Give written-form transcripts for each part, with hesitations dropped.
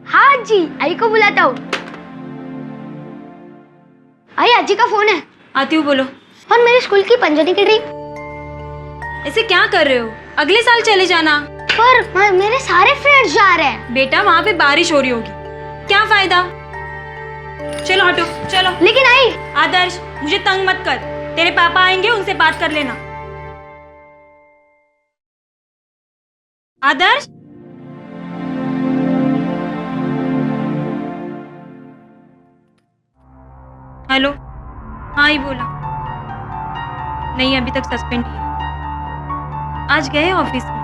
हाँ जी, आई को बुलाता हूँ। आई, आजी का फोन है। आती हूँ, बोलो। और मेरे स्कूल की पंजनी की ड्रिंक। ऐसे क्या कर रहे हो? अगले साल चले जाना। पर मेरे सारे फ्रेंड्स जा रहे हैं। बेटा वहाँ पे बारिश हो रही होगी, क्या फायदा। चलो हटो, चलो। लेकिन आई। आदर्श, मुझे तंग मत कर। तेरे पापा आएंगे, उनसे बात कर लेना। आदर्श, हेलो। हाँ ही बोला। नहीं, अभी तक सस्पेंड ही है। आज गए ऑफिस में,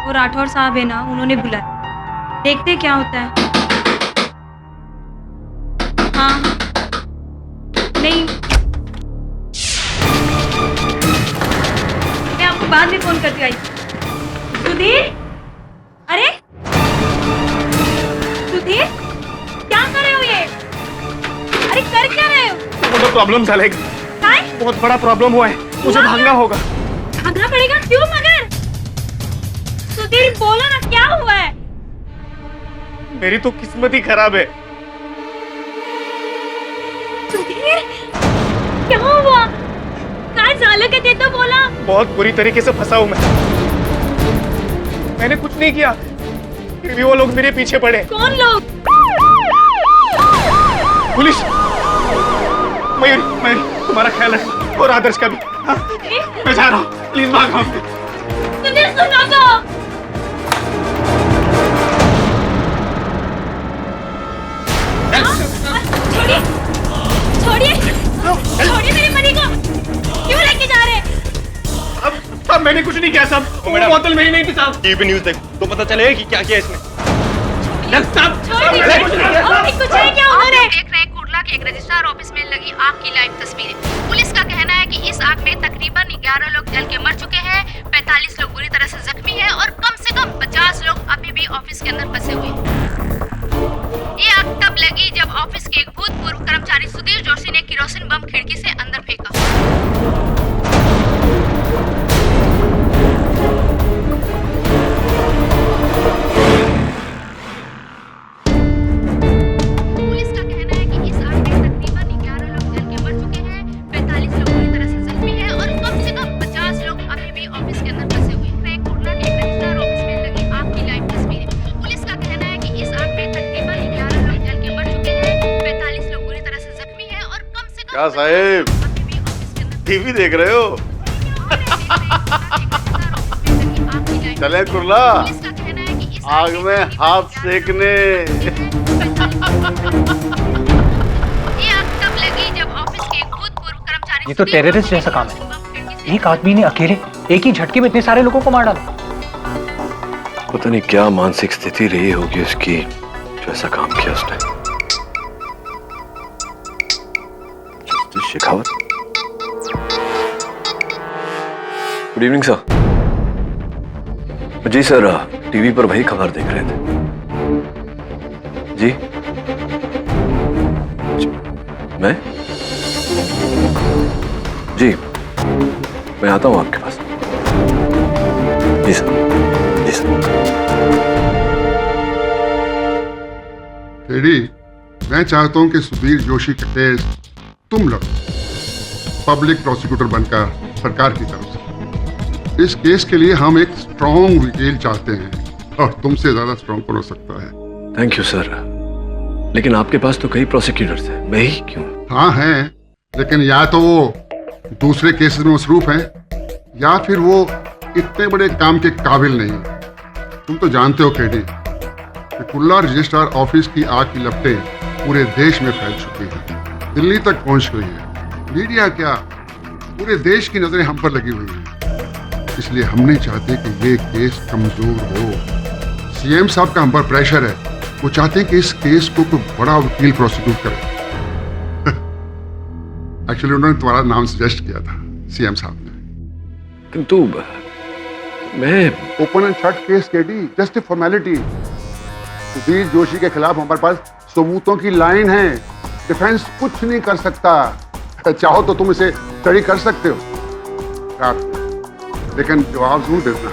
वो राठौर साहब है ना, उन्होंने बुलाया। देखते क्या होता है। हाँ, नहीं, मैं आपको बाद में फोन करती। आई सुधीर, अरे सुधीर, क्या कर रहे हो ये? अरे कर क्या रहे हो? बहुत प्रॉब्लम झालेगा। काय? बहुत बड़ा प्रॉब्लम हुआ है, मुझे भागना होगा। भागना पड़ेगा? क्यों मगर? सुधीर बोलो ना, क्या हुआ है? मेरी तो किस्मत ही खराब है। सुधीर, क्या हुआ? काय झालं का ते तो बोला। बहुत बुरी तरीके से फंसा हूं मैंने कुछ नहीं किया, फिर भी वो लोग मेरे पीछे पड़े। कौन लोग? पुलिस। मयूरी, तुम्हारा ख्याल रखना, और आदर्श का भी। हाँ? मैं जा रहा हूँ, प्लीज भागो। सुधीर सुनो तो। छोड़िए मेरी मनी को। क्यों लेके जा रहे? अब मैंने कुछ नहीं किया साहब, वो बोतल मेरी नहीं थी साहब। टीवी न्यूज़ देख तो पता चलेगा कि क्या किया इसने। कुछ है क्या उन्होंने? देख रहे कुर्ला के एक रजिस्ट्रार ऑफिस में लगी आग की लाइव तस्वीरें। पुलिस का कहना है कि इस आग में तकरीबन 11 लोग जल के मर चुके हैं, 45 लोग बुरी तरह से जख्मी हैं और कम से कम 50 लोग अभी भी ऑफिस के अंदर फंसे हुए हैं। ये आग तब लगी जब ऑफिस के एक भूतपूर्व कर्मचारी सुधीर जोशी ने किरोसिन बम खिड़की से अंदर फेंका। पुलिस का कहना है कि इस आग में तकरीबन 11 लोग जल के मर चुके हैं, 45 लोग बुरी तरह से जख्मी हैं और कम से कम 50 लोग अभी भी ऑफिस के अंदर फंसे हुए हैं। कुर्ला के एक रजिस्ट्रार ऑफिस में लगी आग की लाइव तस्वीरें। पुलिस का कहना है कि इस आग में तकरीबन 11 लोग जल के मर चुके हैं, 45 लोग बुरी तरह से जख्मी हैं और कम से कम क्या साहेब, टीवी देख रहे हो? चले कुर्ला, आग में हाथ सेकने। ये तो टेररिस्ट जैसा काम है। एक आदमी ने अकेले एक ही झटके में इतने सारे लोगों को मार डाला। पता नहीं क्या मानसिक स्थिति रही होगी उसकी, जो ऐसा काम किया उसने। Justice Shekhawat. Good evening sir. जी सर, टीवी पर वही खबर देख रहे थे। जी, मैं जी मैं आता हूं आपके पास। जी सर, जी सर। टेडी, मैं चाहता हूं कि सुधीर जोशी का केस तुम लड़ो, पब्लिक प्रोसिक्यूटर बनकर सरकार की तरफ से। इस केस के लिए हम एक स्ट्रॉन्ग वकील चाहते हैं और तुमसे ज्यादा स्ट्रॉन्ग कौन हो सकता है। थैंक यू सर, लेकिन आपके पास तो कई प्रोसिक्यूटर्स हैं, मैं ही क्यों? हाँ हैं, लेकिन या तो वो दूसरे केसेस में मसरूफ हैं या फिर वो इतने बड़े काम के काबिल नहीं। तुम तो जानते हो केडी कि कुर्ला रजिस्ट्रार ऑफिस की आग की लपटें पूरे देश में फैल चुकी हैं, दिल्ली तक पहुंच गई है। मीडिया क्या, पूरे देश की नजरें हम पर लगी हुई हैं। इसलिए हम नहीं चाहते कि ये केस कमजोर हो। सीएम साहब का हम पर प्रेशर है, वो चाहते हैं कि इस केस को कोई बड़ा वकील प्रोसिक्यूट करे। एक्चुअली उन्होंने तुम्हारा नाम सजेस्ट किया था सीएम साहब ने। किंतु मैं open and shut case KD, just a formality. Sudhir Joshi के खिलाफ हमारे पास सबूतों की लाइन है, डिफेंस कुछ नहीं कर सकता। चाहो तो तुम इसे स्टडी कर सकते हो, लेकिन जवाब जरूर देना।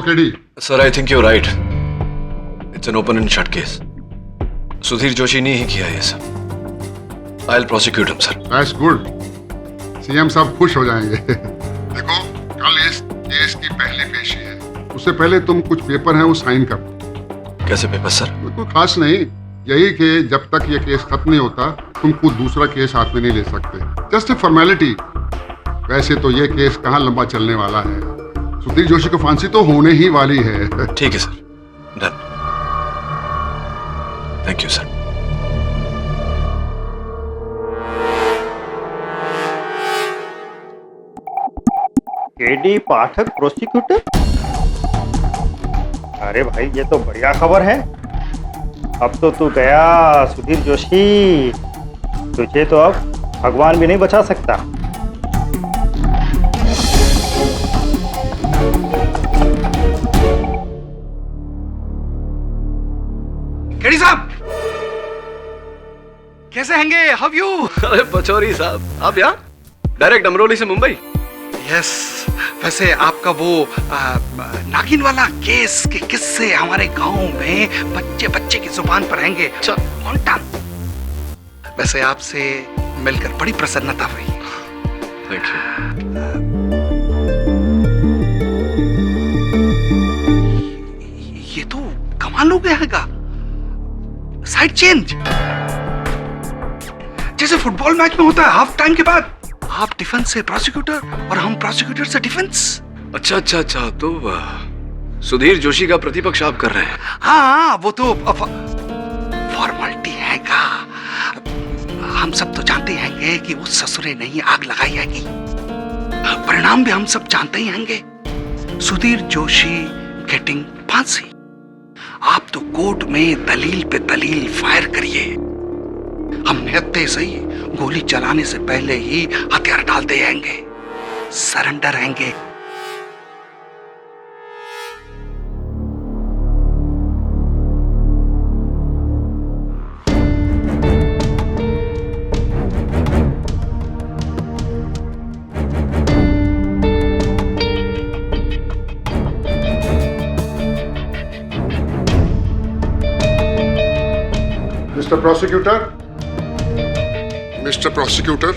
KD? Sir I think you right, it's an open and shut case. Sudhir Joshi ने ही किया ये सब। I will prosecute him sir. That's good, CM साहब खुश हो जाएंगे। देखो कल इस केस की पहली पेशी है, उससे पहले तुम कुछ पेपर हैं वो साइन कर दो। कैसे पेपर सर? कोई खास नहीं, यही कि जब तक ये केस खत्म नहीं होता तुम खुद दूसरा केस हाथ में नहीं ले सकते, जस्ट ए फॉर्मेलिटी। वैसे तो ये केस कहाँ लंबा चलने वाला है, सुधीर जोशी को फांसी तो होने ही वाली है। ठीक है sir, done. Thank you sir. KD Pathak prosecutor? अरे भाई ये तो बढ़िया खबर है। अब तो तू गया सुधीर जोशी, तुझे तो अब भगवान भी नहीं बचा सकता। केडी साहब कैसे हैंगे? How you? अरे पचौरी साहब, आप यहाँ डायरेक्ट अमरोली से मुंबई? यस, वैसे आपका वो नागिन वाला केस के किस्से हमारे गांव में बच्चे बच्चे की जुबान पर रहेंगे। वैसे आपसे मिलकर बड़ी प्रसन्नता हुई। Thank you. ये तो कमाल हो गया हैगा, साइड चेंज जैसे फुटबॉल मैच में होता है, हाफ टाइम के बाद आप डिफेंस से प्रोसिक्यूटर और हम प्रोसिक्यूटर से डिफेंस। अच्छा अच्छा अच्छा, तो सुधीर जोशी का प्रतिपक्ष आप कर रहे हैं? हाँ, वो तो फॉर्मेलिटी है का। हम सब तो जानते हैंगे कि उस ससुरे नहीं आग लगाई हैगी, परिणाम भी हम सब जानते ही हैंगे। सुधीर जोशी गेटिंग फांसी। आप तो कोर्ट में दलील पे दलील फायर करिए, हम निहत्ते सही गोली चलाने से पहले ही हथियार डाल दे आएंगे, सरेंडर आएंगे। Mr. Prosecutor,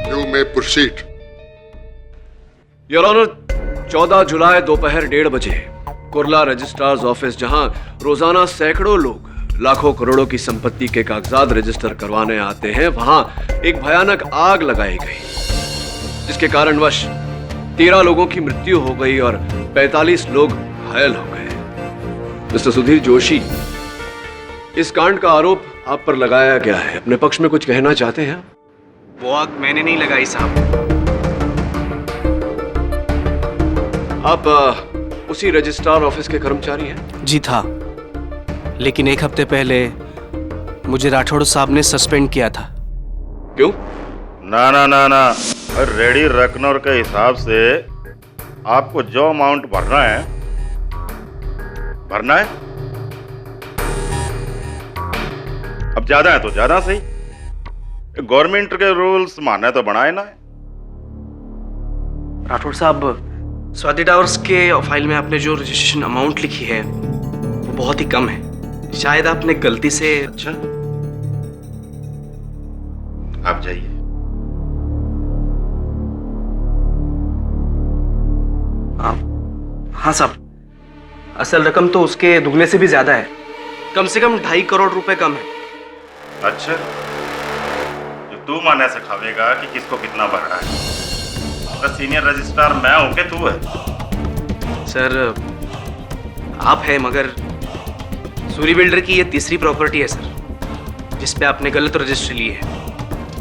you may proceed. Your honour, 14 जुलाई दोपहर 1:30 बजे कुर्ला रजिस्ट्रार्स ऑफिस, जहां रोजाना सैकड़ों लोग लाखों करोड़ों की संपत्ति के कागजात रजिस्टर करवाने आते हैं, वहां एक भयानक आग लगाई गई, जिसके कारणवश 13 लोगों की मृत्यु हो गई और 45 लोग घायल हो गए। मिस्टर सुधीर जोशी, इस कांड का आरोप आप पर लगाया गया है, अपने पक्ष में कुछ कहना चाहते हैं? वो आग मैंने नहीं लगाई साहब। आप उसी रजिस्ट्रार ऑफिस के कर्मचारी हैं? जी था, लेकिन एक हफ्ते पहले मुझे राठौड़ साहब ने सस्पेंड किया था। क्यों? ना ना ना ना, रेडी रकनौर के हिसाब से आपको जो अमाउंट भरना है। अब ज्यादा है तो ज्यादा सही, गवर्नमेंट के रूल्स माने तो बनाए ना। राठौड़ साहब, स्वाति टावर्स के फाइल में आपने जो रजिस्ट्रेशन अमाउंट लिखी है वो बहुत ही कम है, शायद आपने गलती से। अच्छा, आप जाइए। हाँ साहब, असल रकम तो उसके दुगने से भी ज्यादा है, कम से कम 2.5 करोड़ रुपए कम है। अच्छा, जो तू माने से खावेगा कि किसको कितना भरना है। तो सीनियर रजिस्ट्रार मैं हूं कि तू है? सर आप है, मगर सूरी बिल्डर की ये तीसरी प्रॉपर्टी है सर, जिसपे आपने गलत रजिस्ट्री ली है।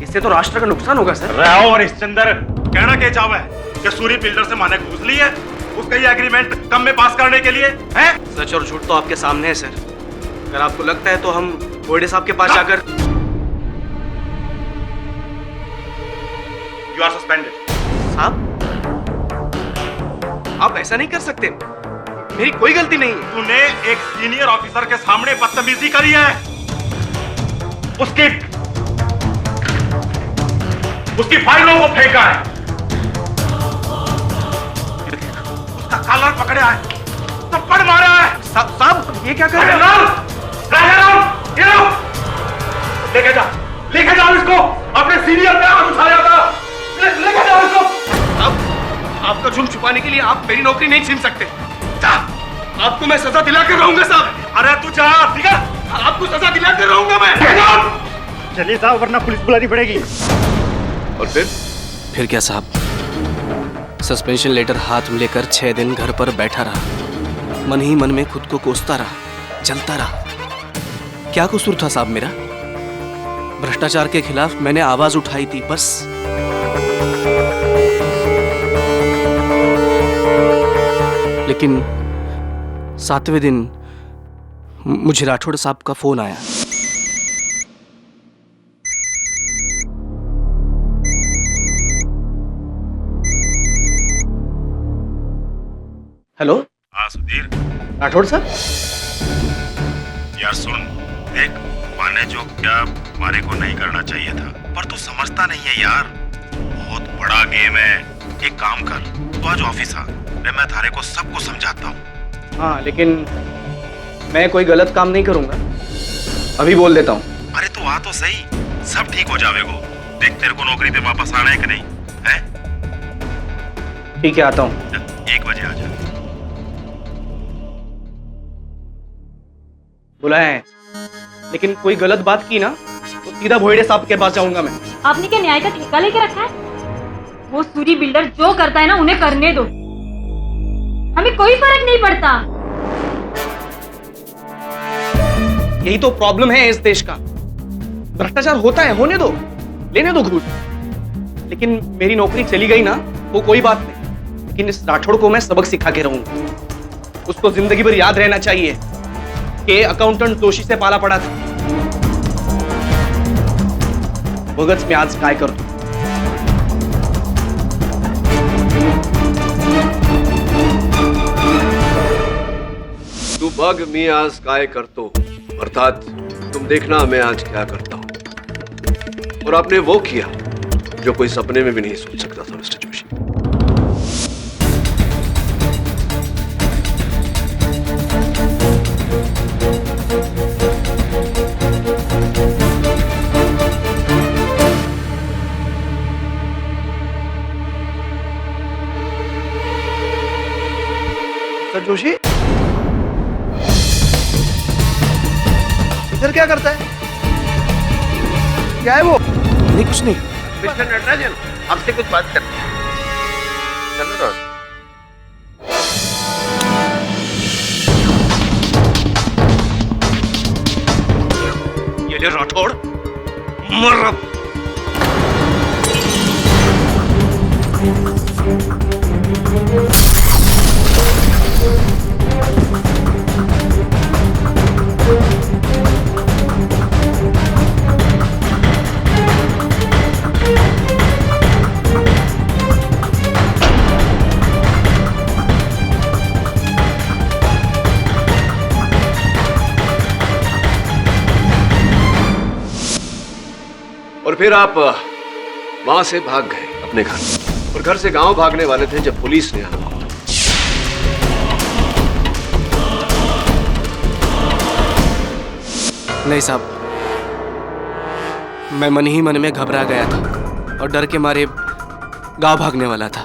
इससे तो राष्ट्र का नुकसान होगा सर। रहो और इसचंदर, कहना क्या चाहवा है कि सूरी बिल्डर से माने घूस ली है उसका ये एग्रीमेंट कम में पास करने के लिए है? सच और झूठ तो आपके सामने है सर। अगर आपको लगता है तो हम बोर्डे साहब के पास जाकर। You are suspended. साहब, आप ऐसा नहीं कर सकते, मेरी कोई गलती नहीं है। तूने एक सीनियर ऑफिसर के सामने बदतमीजी करी है, उसकी फाइलों को फेंका है, उसका कॉलर पकड़ा है, थप्पड़ मारा है। साहब ये क्या कर रहे हैं? राजाराम, ये लो। लेके जाओ इसको। अपने सीनियर पे हाथ उठाया था। लेके जाओ इसको। साहब आपका जुर्म छुपाने के लिए आप मेरी नौकरी नहीं छीन सकते। आपको मैं सजा दिला कर रहूंगा साहब। अरे तू जा, ठीक है? आपको सजा दिला कर रहूंगा मैं। चलिए साहब, वरना पुलिस बुलानी पड़ेगी। और फिर क्या साहब? सस्पेंशन लेटर हाथ में लेकर 6 दिन घर पर बैठा रहा, मन ही मन में खुद को कोसता रहा, जलता रहा। क्या कसूर था साहब मेरा? भ्रष्टाचार के खिलाफ मैंने आवाज उठाई थी, बस। लेकिन 7वें दिन मुझे राठौड़ साहब का फोन आया। हेलो। हाँ सुधीर। राठौड़ साहब। यार सुन, देख, माने जो क्या हमारे को नहीं करना चाहिए था, पर तू समझता नहीं है यार। बहुत बड़ा गेम है। एक काम कर, तू आज ऑफिस आ, मैं थारे को सबको समझाता हूँ। हाँ, लेकिन मैं कोई गलत काम नहीं करूंगा, अभी बोल देता हूँ। अरे तू आ तो सही, सब ठीक हो जाएगा। देख, तेरे को नौकरी पे वापस आना है कि नहीं है? ठीक है, आता हूँ। 1 बजे आ जा। बुलाया है, लेकिन कोई गलत बात की ना तो सीधा भोयड़े साहब के पास जाऊंगा मैं। आपने क्या न्याय का ठेका लेके रखा है? वो सूरी बिल्डर जो करता है ना, उन्हें करने दो, हमें कोई फर्क नहीं पड़ता। यही तो प्रॉब्लम है इस देश का। भ्रष्टाचार होता है, होने दो, लेने दो घूस। लेकिन मेरी नौकरी चली गई ना, वो कोई बात नहीं, लेकिन इस राठौड़ को मैं सबक सिखा के रहूंगा। उसको जिंदगी भर याद रहना चाहिए कि अकाउंटेंट दोषी से पाला पड़ा था। भगत में आज काय करतो। तू बग मी आज काय करतो, अर्थात तुम देखना मैं आज क्या करता हूं। और आपने वो किया जो कोई सपने में भी नहीं सोच सकता था मिस्टर जोशी। जोशी इधर क्या करता है? क्या है वो? नहीं, कुछ नहीं। मिस्टर नटराजन, आपसे कुछ बात करनी है। चलो ना। ये ले राठौड़, मर अब। और फिर आप वहां से भाग गए अपने घर, और घर से गांव भागने वाले थे जब पुलिस ने आना। नहीं साहब, मैं मन ही मन में घबरा गया था और डर के मारे गांव भागने वाला था।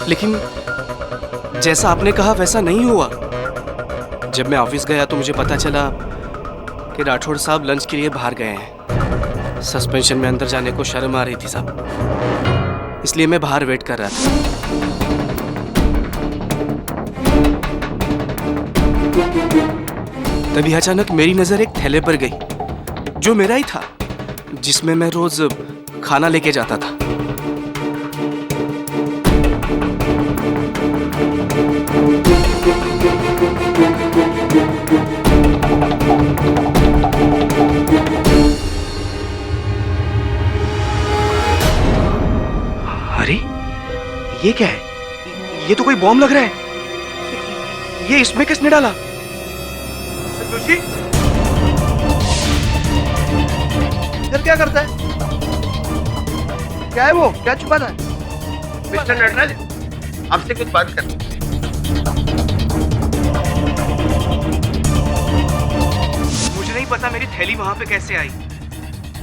लेकिन जैसा आपने कहा वैसा नहीं हुआ। जब मैं ऑफिस गया तो मुझे पता चला कि राठौड़ साहब लंच के लिए बाहर गए हैं। सस्पेंशन में अंदर जाने को शर्म आ रही थी साहब, इसलिए मैं बाहर वेट कर रहा था। तभी अचानक मेरी नजर एक थैले पर गई, जो मेरा ही था, जिसमें मैं रोज खाना लेके जाता था। अरे ये क्या है? ये तो कोई बॉम्ब लग रहा है। ये इसमें किसने डाला? जोशी इधर क्या करता है? क्या है वो? क्या छुपाता है? मिस्टर नटराज, आपसे कुछ बात करनी है। थैली वहां पे कैसे आई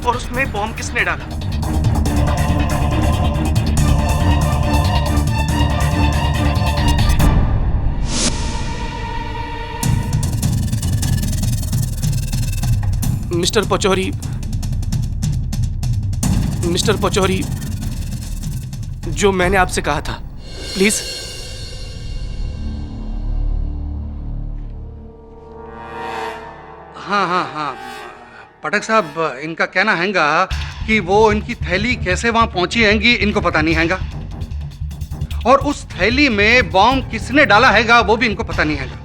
और उसमें बॉम्ब किसने डाला? मिस्टर पचौरी, जो मैंने आपसे कहा था, प्लीज। हाँ, पटक साहब, इनका कहना हैगा कि वो इनकी थैली कैसे वहां पहुंची हैगी इनको पता नहीं हैगा, और उस थैली में बॉम्ब किसने डाला हैगा वो भी इनको पता नहीं हैगा।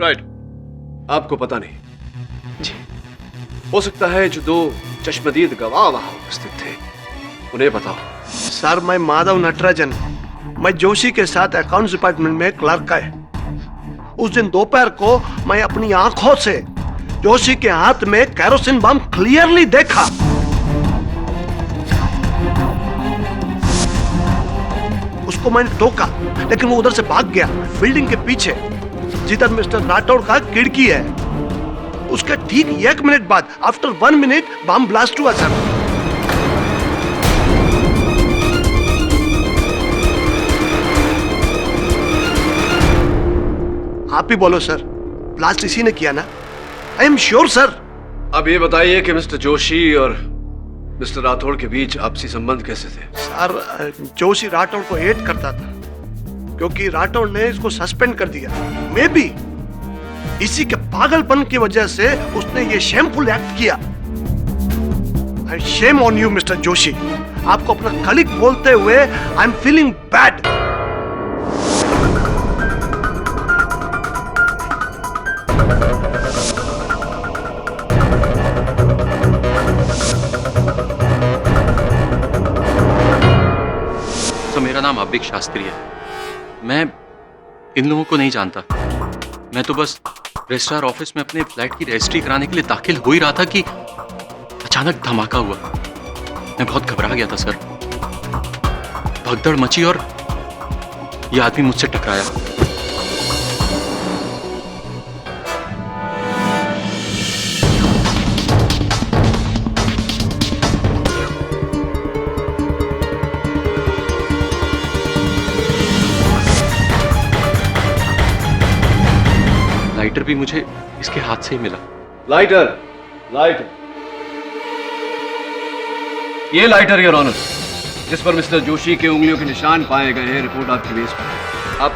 राइट, आपको पता नहीं जी। हो सकता है जो दो चश्मदीद गवाह वहां उपस्थित थे उन्हें पता हो। सर, मैं माधव नटराजन, मैं जोशी के साथ अकाउंट्स डिपार्टमेंट में क्लर्क है। उस दिन दोपहर को मैं अपनी आंखों से जोशी के हाथ में केरोसिन बम क्लियरली देखा। उसको मैंने टोका, लेकिन वो उधर से भाग गया बिल्डिंग के पीछे, जिधर मिस्टर राठौड़ का खिड़की है। उसके ठीक 1 मिनट बाद, आफ्टर 1 मिनट, बम ब्लास्ट हुआ सर। आप ही बोलो सर, ब्लास्ट इसी ने किया ना? I am sure sir. अब ये बताइए कि मिस्टर जोशी और मिस्टर राठौड़ के बीच आपसी संबंध कैसे थे? सर, जोशी राठौड़ को हेट करता था क्योंकि राठौड़ ने इसको सस्पेंड कर दिया। मे बी इसी के पागलपन की वजह से उसने ये शेमफुल एक्ट किया। Shame on you mister Joshi. आपको अपना कलीग बोलते हुए आई एम फीलिंग बैड। तो मेरा नाम अभिक शास्त्री है। मैं इन लोगों को नहीं जानता। मैं तो बस रजिस्ट्रार ऑफिस में अपने फ्लैट की रजिस्ट्री कराने के लिए दाखिल हो ही रहा था कि अचानक धमाका हुआ। मैं बहुत घबरा गया था सर। भगदड़ मची और ये आदमी मुझसे टकराया। लाइटर भी मुझे इसके हाथ से ही मिला। लाइटर ये लाइटर योर ऑनर, जिस पर मिस्टर जोशी के उंगलियों के निशान पाए गए हैं, रिपोर्ट आपकी बेस पर। आप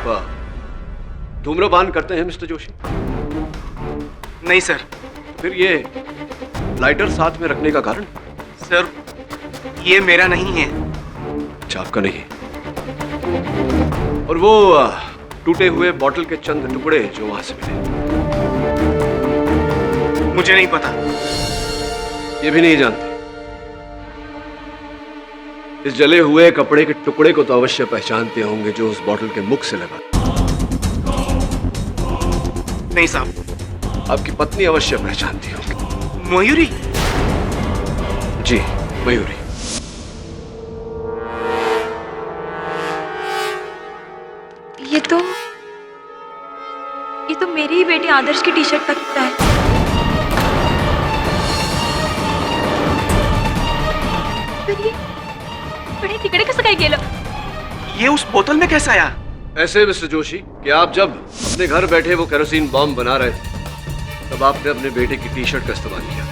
धूम्रपान करते हैं मिस्टर जोशी? नहीं सर। फिर ये लाइटर साथ में रखने का कारण? सर, ये मेरा नहीं है। अच्छा, आपका नहीं? और वो टूटे हुए बोतल के चंद टुकड़े जो वहां से मिले? मुझे नहीं पता। ये भी नहीं जानते? इस जले हुए कपड़े के टुकड़े को तो अवश्य पहचानते होंगे जो उस बोतल के मुख से लगा। नहीं साहब। आपकी पत्नी अवश्य पहचानती होंगी। मयूरी? जी, मयूरी। ये तो मेरी ही बेटे आदर्श की टी शर्ट का टुकड़ा है। बड़े तिकड़े कसं काय गेलं? ये उस बोतल में कैसे आया? ऐसे मिस्टर जोशी कि आप जब अपने घर बैठे वो केरोसिन बम बना रहे थे, तब आपने अपने बेटे की टी शर्ट का इस्तेमाल किया।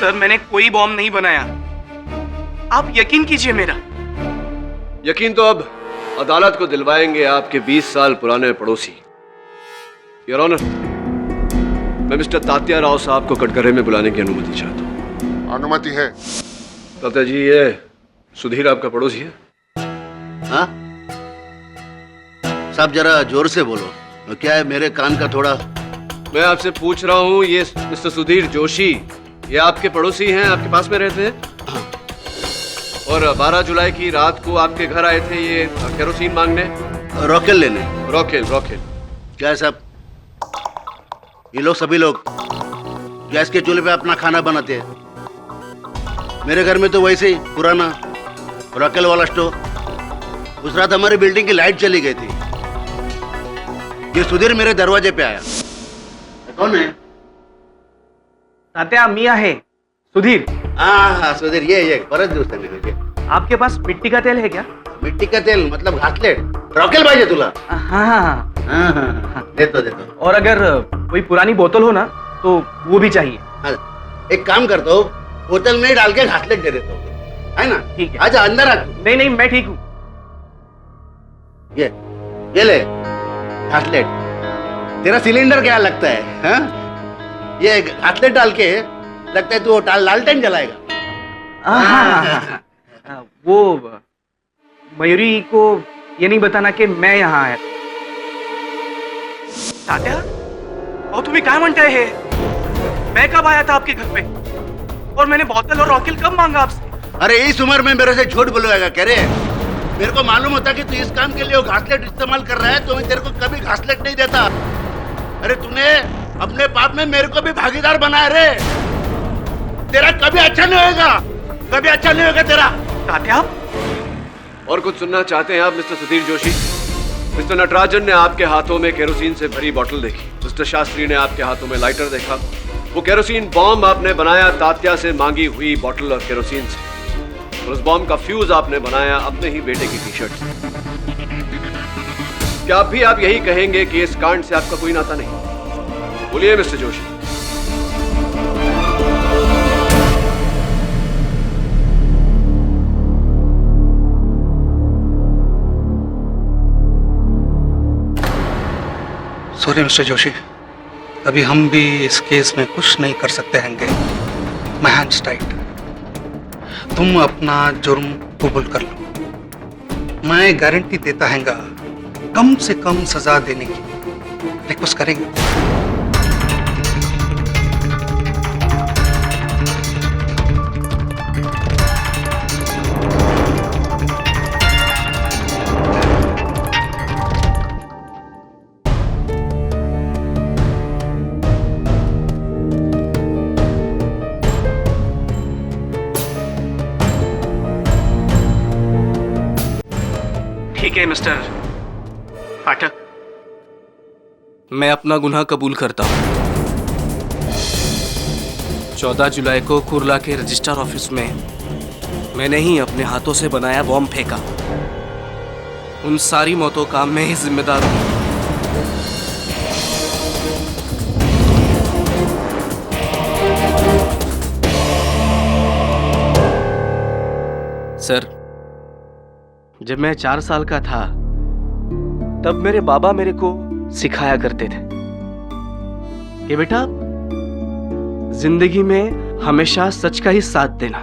सर, मैंने कोई बॉम्ब नहीं बनाया। आप यकीन कीजिए मेरा। यकीन तो अब अदालत को दिलवाएंगे आपके 20 साल पुराने पड़ोसी। योर ऑनर, मैं मिस्टर तात्या राव साहब को कटघरे में बुलाने की अनुमति चाहता हूँ। अनुमति है। तात्या जी, ये सुधीर आपका पड़ोसी है? हाँ साहब, जरा जोर से बोलो। क्या है, मेरे कान का थोड़ा। मैं आपसे पूछ रहा हूँ, ये मिस्टर सुधीर जोशी ये आपके पड़ोसी हैं, आपके पास में रहते हैं? और 12 जुलाई की रात को आपके घर आए थे ये केरोसिन मांगने? रॉकेल लेने। रॉकेल? क्या है साहब, ये लोग सभी लोग गैस के चूल्हे पे अपना खाना बनाते हैं। मेरे घर में तो वैसे ही पुराना रॉकेल वाला स्टोव। उस रात हमारी बिल्डिंग की लाइट चली गई थी। ये सुधीर मेरे दरवाजे पे आया। कौन है? तात्या मी आहे सुधीर। हाँ सुधीर, ये परत दिवसांनी आपके पास मिट्टी का तेल है क्या? मिट्टी का तेल मतलब घासलेट? रॉकेल पाहिजे तुला? हाँ। देतो। और अगर कोई पुरानी बोतल हो ना तो वो भी चाहिए। हाँ, एक काम करता हूँ, बोतल में डाल के घासलेट दे देता हूँ, है ना? ठीक है। आजा अंदर आ। नहीं मैं ठीक हूँ। ये ले घासलेट। तेरा सिलेंडर क्या लगता है? हाँ? ये घासलेट डाल के लगता है तू लालटेन जलाएगा। वो मयूरी को ये नहीं बताना कि मैं यहाँ आया। तात्या और तुम्हें क्या म्हणताय हे? मैं कब आया था आपके घर पे और मैंने बोतल और रॉकेल कब मांगा आपसे? अरे इस उम्र में मेरे से झूठ बोलवाएगा कह रहे? मेरे को मालूम होता कि तू इस काम के लिए वो घासलेट इस्तेमाल कर रहा है तो मैं तेरे को कभी घासलेट नहीं देता। अरे तूने अपने पाप में मेरे को भी भागीदार बनाया रे। तेरा कभी अच्छा नहीं होगा, कभी अच्छा नहीं होगा तेरा। तात्या और कुछ सुनना चाहते हैं आप मिस्टर सुधीर जोशी? मिस्टर नटराजन ने आपके हाथों में केरोसिन से भरी बोतल देखी। मिस्टर शास्त्री ने आपके हाथों में लाइटर देखा। वो केरोसिन बॉम्ब आपने बनाया तात्या से मांगी हुई बोतल और केरोसिन से। और उस बॉम्ब का फ्यूज आपने बनाया अपने ही बेटे की टी-शर्ट से। क्या आप भी यही कहेंगे कि इस कांड से आपका कोई नाता नहीं? बोलिए mister Joshi. Sorry mister Joshi, अभी हम भी इस केस में कुछ नहीं कर सकते हैंगे। My hands tight. तुम अपना जुर्म कबूल कर लो। मैं गारंटी देता हैंगा कम से कम सजा देने की रिक्वेस्ट करेंगे। ठीक है मिस्टर पाठक, मैं अपना गुनाह कबूल करता हूं। 14 जुलाई को कुर्ला के रजिस्ट्रार ऑफिस में मैंने ही अपने हाथों से बनाया बॉम्ब फेंका। उन सारी मौतों का मैं ही जिम्मेदार हूं। सर, जब मैं 4 साल का था तब मेरे बाबा मेरे को सिखाया करते थे कि बेटा जिंदगी में हमेशा सच का ही साथ देना,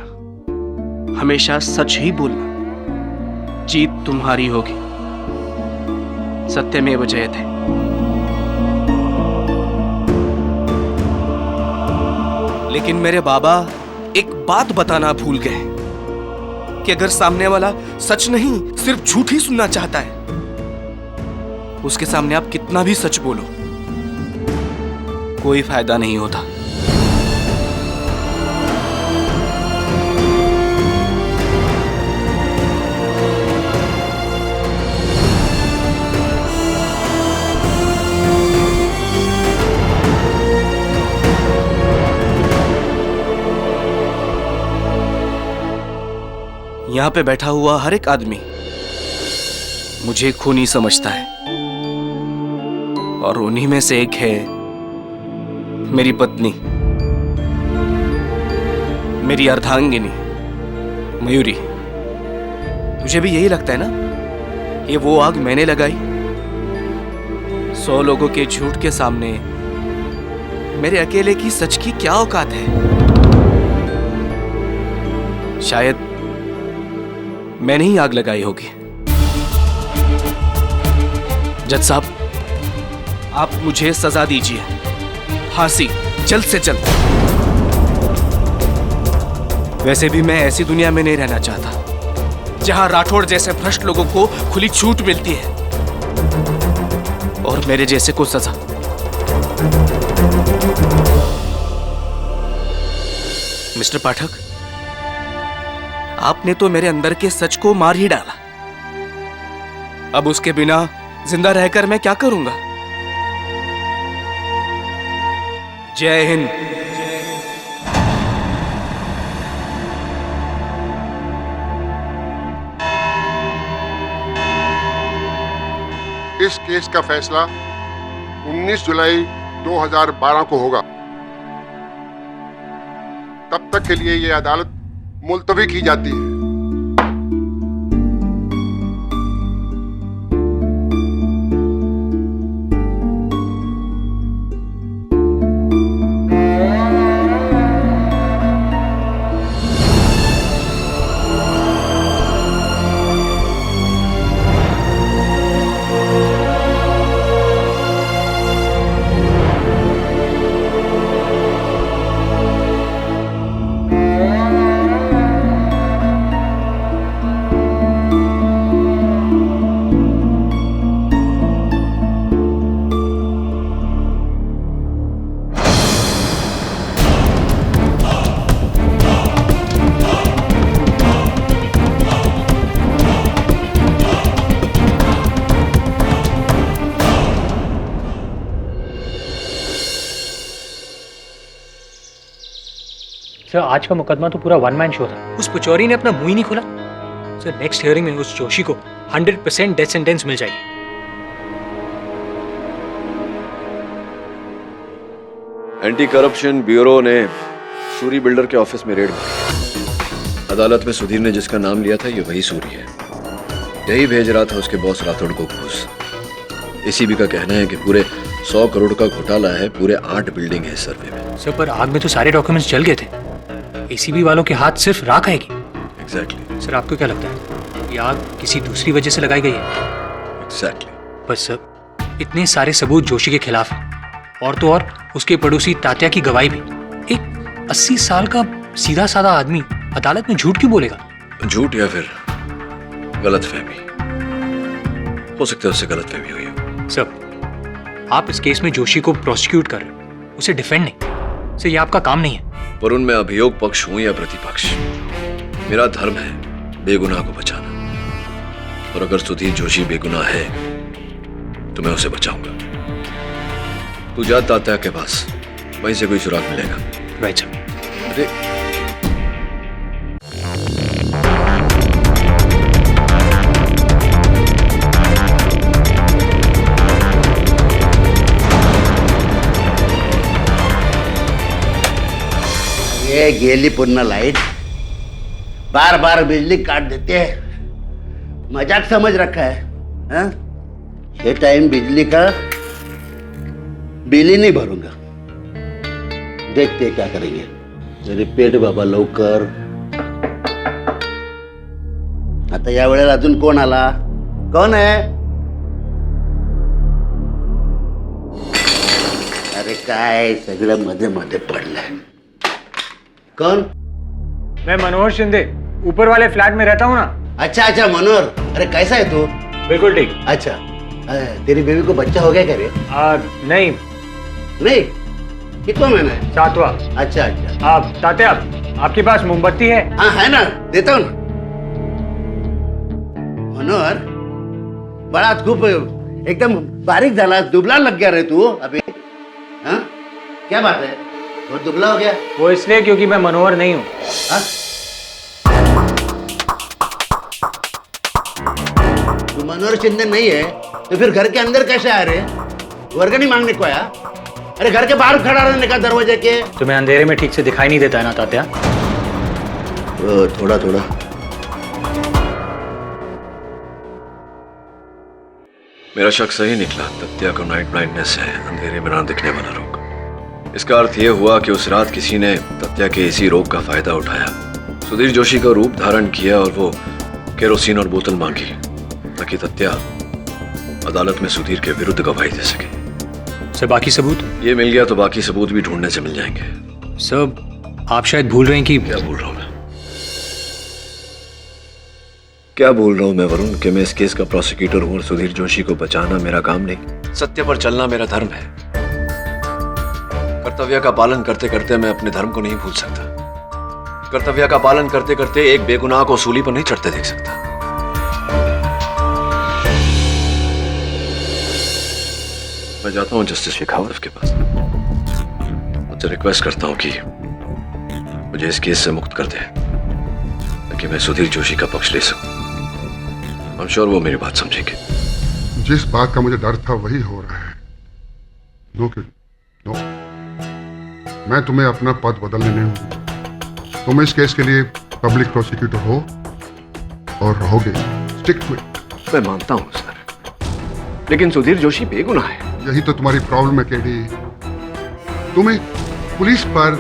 हमेशा सच ही बोलना, जीत तुम्हारी होगी। सत्यमेव जयते। लेकिन मेरे बाबा एक बात बताना भूल गए कि अगर सामने वाला सच नहीं सिर्फ झूठ ही सुनना चाहता है, उसके सामने आप कितना भी सच बोलो कोई फायदा नहीं होता। यहां पे बैठा हुआ हर एक आदमी मुझे खूनी समझता है और उन्हीं में से एक है मेरी पत्नी, मेरी अर्धांगिनी मयूरी। तुझे भी यही लगता है ना ये वो आग मैंने लगाई? 100 लोगों के झूठ के सामने मेरे अकेले की सच की क्या औकात है? शायद मैंने ही आग लगाई होगी। जज साहब, आप मुझे सजा दीजिए, फांसी जल्द से जल्द। वैसे भी मैं ऐसी दुनिया में नहीं रहना चाहता जहां राठौड़ जैसे भ्रष्ट लोगों को खुली छूट मिलती है और मेरे जैसे को सजा। मिस्टर पाठक, आपने तो मेरे अंदर के सच को मार ही डाला। अब उसके बिना जिंदा रहकर मैं क्या करूंगा? जय हिंद। इस केस का फैसला 19 जुलाई 2012 को होगा। तब तक के लिए ये अदालत मुलतवी की जाती है। सर आज का मुकदमा तो पूरा वन मैन शो था। उस पुचौरी ने अपना मुंह ही नहीं खोला। सर नेक्स्ट हियरिंग में उस जोशी को 100% डेथ सेंटेंस मिल जाएगी। एंटी करप्शन ब्यूरो ने सूरी बिल्डर के ऑफिस में रेड मारी। अदालत में सुधीर ने जिसका नाम लिया था ये वही सूरी है। यही भेज रहा था उसके बॉस राठौड़ को घूस। एसीबी का कहना है कि पूरे 100 करोड़ का घोटाला है। पूरे 8 बिल्डिंग है सर्वे में। सर पर आग में तो सारे डॉक्यूमेंट्स जल गए थे। एसीबी वालों के हाथ सिर्फ राख आएगी। एग्जैक्टली। सर आपको क्या लगता है ये आग किसी दूसरी वजह से लगाई गई है? एग्जैक्टली। बस सर इतने सारे सबूत जोशी के खिलाफ हैं। और तो और उसके पड़ोसी तात्या की गवाही भी। एक 80 साल का सीधा साधा आदमी अदालत में झूठ क्यों बोलेगा? झूठ या फिर गलतफहमी। हो सकता है उससे गलतफहमी हुई हो। सर आप इस केस में जोशी को प्रोसिक्यूट कर रहे हो, उसे डिफेंड नहीं। सर ये आपका काम नहीं है। पर उनमें अभियोग पक्ष हूं या प्रतिपक्ष, मेरा धर्म है बेगुनाह को बचाना। और अगर सुधीर जोशी बेगुनाह है तो मैं उसे बचाऊंगा। तू जा तात्या के पास, वहीं से कोई सुराग मिलेगा। Right sir. अरे ये गेली पुन्हा लाइट, बार बार बिजली काट देते हैं। मजाक समझ रखा है हा? ये टाइम बिजली का बिल ही नहीं भरूंगा। देखते क्या करेंगे। रिपेट बाबा लवकर। आता या वेळेला अजून कोण आला? कोण है? अरे काय सगळं मध्ये मध्ये पडलंय। कौन? मैं मनोहर शिंदे, ऊपर वाले फ्लैट में रहता हूँ ना। अच्छा अच्छा मनोहर, अरे कैसा है तू? बिल्कुल ठीक। अच्छा तेरी बेबी को बच्चा हो गया क्या रे? नहीं नहीं, कितना महीना है? 7वां। अच्छा अच्छा। आप तात्या आपके पास मोमबत्ती है? हाँ है ना, देता हूँ ना। मनोहर बड़ा खूब एकदम बारीक झाला, दुबला लग गया रे तू अभी। हाँ क्या बात है, बहुत दुबला हो गया? वो इसलिए क्योंकि मैं मनोहर नहीं हूँ। तू मनोहर शिंदे नहीं है तो फिर घर के अंदर कैसे आ रहे? वर्गनी मांगने को आया? अरे घर के बाहर खड़ा रहने का दरवाजे के। तुम्हें अंधेरे में ठीक से दिखाई नहीं देता है ना तात्या? थोड़ा थोड़ा। मेरा शक सही निकला। तत्या को नाइट ब्लाइंडनेस है, अंधेरे में ना दिखने वाला रोग। इसका अर्थ यह हुआ कि उस रात किसी ने तत्या के इसी रोग का फायदा उठाया, सुधीर जोशी का रूप धारण किया और वो केरोसिन और बोतल मांगी ताकि तत्या अदालत में सुधीर के विरुद्ध गवाही दे सके। सर बाकी सबूत? ये मिल गया तो बाकी सबूत भी ढूंढने से मिल जाएंगे। सर आप शायद भूल रहे हैं कि क्या भूल रहा हूं मैं? क्या भूल रहा हूं मैं वरुण कि मैं इस केस का प्रोसिक्यूटर हूं और सुधीर जोशी को बचाना मेरा काम नहीं। सत्य पर चलना मेरा धर्म है। कर्तव्य का पालन करते करते मैं अपने धर्म को नहीं भूल सकता। कर्तव्य का पालन करते करते एक बेगुनाह को सूली पर नहीं चढ़ते देख सकता। मैं जाता हूं जस्टिस शेखावत के पास, मुझसे रिक्वेस्ट करता हूं कि मुझे इस केस से मुक्त कर दे ताकि मैं सुधीर जोशी का पक्ष ले सकूं। आई एम श्योर वो मेरी बात समझेंगे। जिस बात का मुझे डर था वही हो रहा है। नो मैं तुम्हें अपना पद बदलने नहीं हूं। तुम इस केस के लिए पब्लिक प्रोसिक्यूटर हो और रहोगे। Stick to it. मैं मानता हूं सर, लेकिन सुधीर जोशी बेगुनाह है। यही तो तुम्हारी प्रॉब्लम है केडी। तुम्हें पुलिस पर,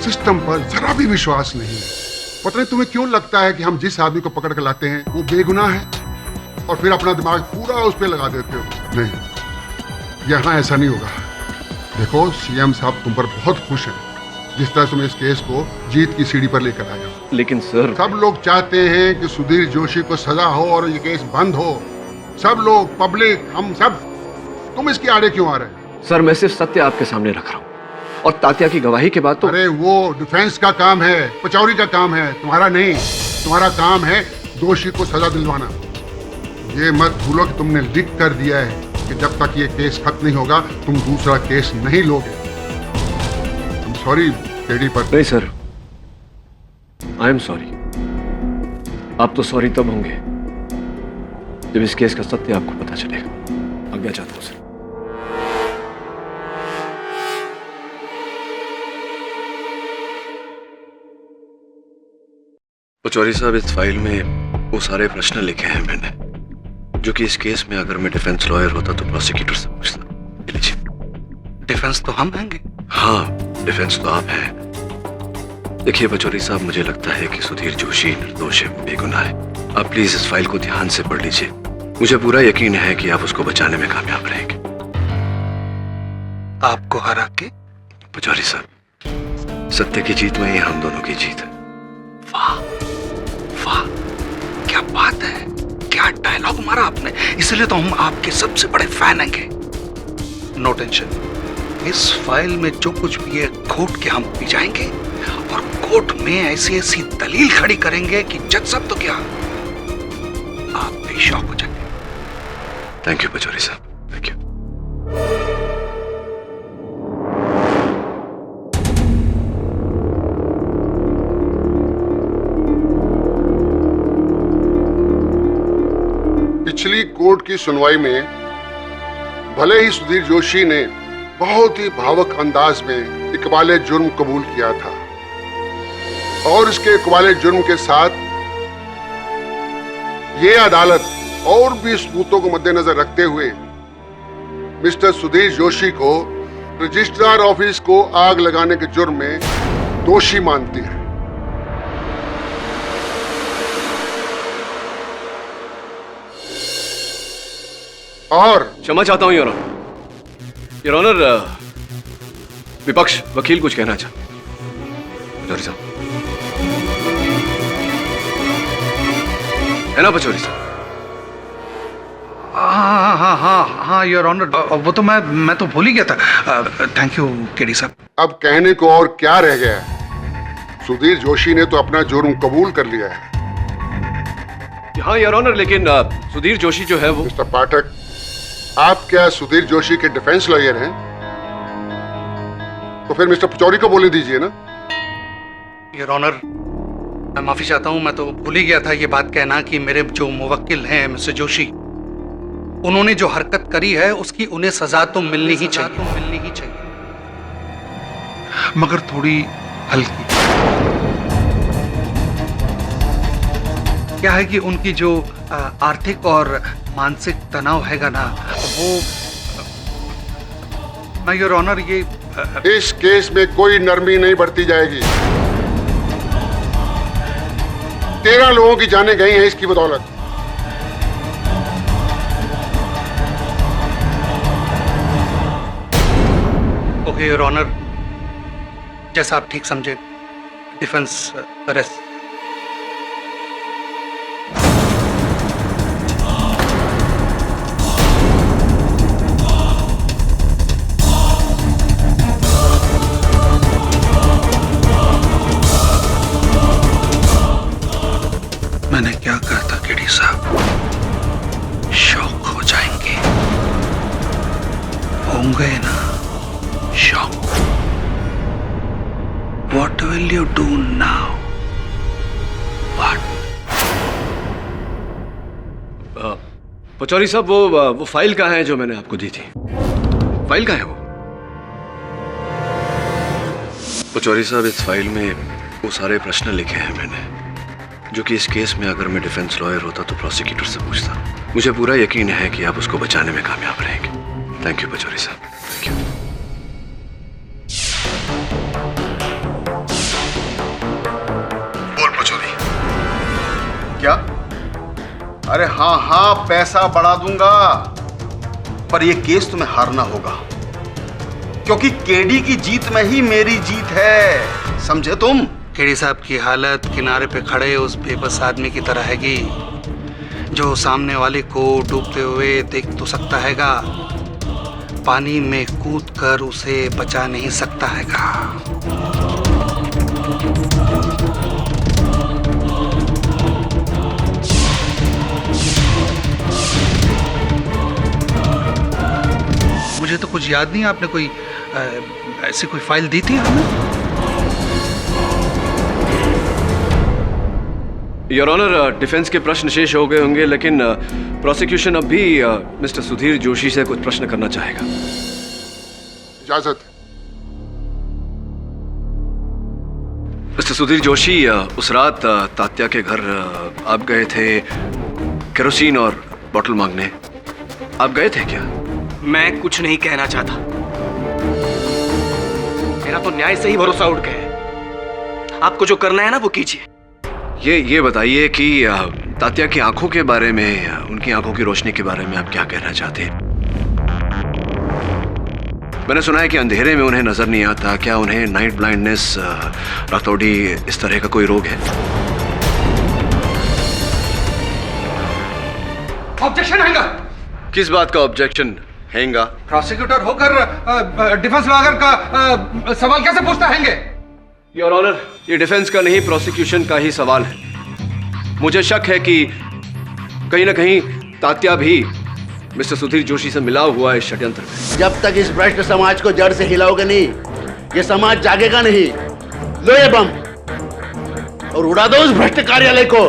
सिस्टम पर जरा भी विश्वास नहीं है। पता नहीं तुम्हें क्यों लगता है कि हम जिस आदमी को पकड़ कर लाते हैं वो बेगुनाह है और फिर अपना दिमाग पूरा उस पर लगा देते हो। नहीं, यहाँ ऐसा नहीं होगा। देखो, सीएम साहब तुम पर बहुत खुश हैं जिस तरह तुम इस केस को जीत की सीढ़ी पर लेकर आए हो। लेकिन सर, सब लोग चाहते हैं कि सुधीर जोशी को सजा हो और ये केस बंद हो। सब लोग, पब्लिक, हम सब। तुम इसके आड़े क्यों आ रहे हैं? सर, मैं सिर्फ सत्य आपके सामने रख रहा हूं और तात्या की गवाही के बाद तो। अरे वो डिफेंस का काम है, पचौरी का काम है, तुम्हारा नहीं। तुम्हारा काम है दोषी को सजा दिलवाना। ये मत भूलो कि तुमने लिख कर दिया है कि जब तक ये केस खत्म नहीं होगा तुम दूसरा केस नहीं लोगे। सॉरी केडी पर। नहीं सर, आई एम सॉरी। आप तो सॉरी तब होंगे जब इस केस का सत्य आपको पता चलेगा। आज्ञा चाहता हूं सर। पचौरी साहब, इस फाइल में वो सारे प्रश्न लिखे हैं मैंने जो कि इस केस में अगर मैं डिफेंस लॉयर होता तो प्रोसिक्यूटर से पूछता। लीजिए। डिफेंस तो हम हैंगे। हाँ, डिफेंस तो आप हैं। देखिए पचौरी साहब, मुझे लगता है कि सुधीर जोशी निर्दोष है, बेगुनाह है। आप प्लीज इस फाइल को ध्यान से पढ़ लीजिए। मुझे पूरा यकीन है कि आप उसको बचाने में कामयाब रहेंगे। आपको हरा के? पचौरी साहब, सत्य की जीत में ही हम दोनों की जीत है। वाह वाह, क्या बात है, क्या डायलॉग मारा आपने। इसलिए तो हम आपके सबसे बड़े फैन हैं। नो टेंशन, इस फाइल में जो कुछ भी है कोर्ट के हम पी जाएंगे और कोर्ट में ऐसी ऐसी दलील खड़ी करेंगे कि जज साहब तो क्या, आप भी शॉक हो जाएंगे। थैंक यू पचौरी साहब, थैंक यू। पिछली कोर्ट की सुनवाई में भले ही सुधीर जोशी ने बहुत ही भावुक अंदाज में इकबाले जुर्म कबूल किया था और इसके इकबाले जुर्म के साथ ये अदालत और भी सबूतों को मद्देनजर रखते हुए मिस्टर सुधीर जोशी को रजिस्ट्रार ऑफिस को आग लगाने के जुर्म में दोषी मानती है। और क्षमा चाहता हूं योर ऑनर। योर ऑनर, विपक्ष वकील कुछ कहना चाहते हैं। पचौरी साहब, है ना पचौरी साहब? हाँ हाँ हाँ हाँ योर ऑनर, वो तो मैं तो भूल ही गया था। थैंक यू केडी साहब। अब कहने को और क्या रह गया है? सुधीर जोशी ने तो अपना जुर्म कबूल कर लिया है। हाँ योर ऑनर, लेकिन सुधीर जोशी जो है वो। मिस्टर पाठक, आप क्या सुधीर जोशी के डिफेंस लॉयर हैं? तो फिर मिस्टर पचौरी को बोलने दीजिए ना। योर ऑनर, मैं माफी चाहता हूं, मैं तो भूल ही गया था ये बात कहना कि मेरे जो मुवक्किल हैं मिस्टर जोशी, उन्होंने जो हरकत करी है उसकी उन्हें सजा तो मिलनी ही चाहिए, मगर थोड़ी हल्की। क्या है कि उनकी जो आर्थिक और मानसिक तनाव हैगा ना, वो मैं योर ऑनर ये इस केस में कोई नरमी नहीं बरती जाएगी। 13 लोगों की जानें गई हैं इसकी बदौलत। ओके योर ऑनर, जैसा आप ठीक समझे। Defence arrest. will you do now? What? Pachauri साहब, वो फाइल कहाँ है जो मैंने आपको दी थी? फाइल कहाँ है वो? पचौरी साहब, इस फाइल में वो सारे प्रश्न लिखे हैं मैंने, जो कि इस केस में अगर मैं डिफेंस लॉयर होता तो प्रोसिक्यूटर से पूछता। मुझे पूरा यकीन है कि आप उसको बचाने में कामयाब रहेंगे। थैंक यू पचौरी साहब, थैंक यू। बोल पचौरी। क्या? अरे हाँ हाँ, पैसा बढ़ा दूंगा, पर यह केस तुम्हें हारना होगा, क्योंकि केडी की जीत में ही मेरी जीत है, समझे तुम? केडी साहब की हालत किनारे पे खड़े उस बेबस आदमी की तरह हैगी, जो सामने वाले को डूबते हुए देख तो सकता हैगा, पानी में कूद कर उसे बचा नहीं सकता हैगा। मुझे तो कुछ याद नहीं, आपने कोई ऐसी कोई फाइल दी थी हमें? योर ऑनर, डिफेंस के प्रश्न शेष हो गए होंगे, लेकिन प्रोसिक्यूशन अब भी मिस्टर सुधीर जोशी से कुछ प्रश्न करना चाहेगा। इजाजत। मिस्टर सुधीर जोशी, उस रात तात्या के घर आप गए थे केरोसिन और बोतल मांगने, आप गए थे क्या? मैं कुछ नहीं कहना चाहता, मेरा तो न्याय से ही भरोसा उठ गया है। आपको जो करना है ना वो कीजिए। ये बताइए कि तात्या की आंखों के बारे में, उनकी आंखों की रोशनी के बारे में आप क्या कहना चाहते हैं? मैंने सुना है कि अंधेरे में उन्हें नजर नहीं आता, क्या उन्हें नाइट ब्लाइंडनेस, रातौड़ी, इस तरह का कोई रोग है? ऑब्जेक्शन हैगा। किस बात का ऑब्जेक्शन हैगा? प्रोसिक्यूटर होकर डिफेंस लॉयर का सवाल कैसे पूछता हैंगे? योर ऑनर, ये डिफेंस का नहीं, प्रोसिक्यूशन का ही सवाल है। मुझे शक है कि कहीं ना कहीं तात्या भी मिस्टर सुधीर जोशी से मिला हुआ है इस षड्यंत्र में। जब तक इस भ्रष्ट समाज को जड़ से हिलाओगे नहीं, ये समाज जागेगा नहीं। लो ये बम और उड़ा दो उस भ्रष्ट कार्यालय को।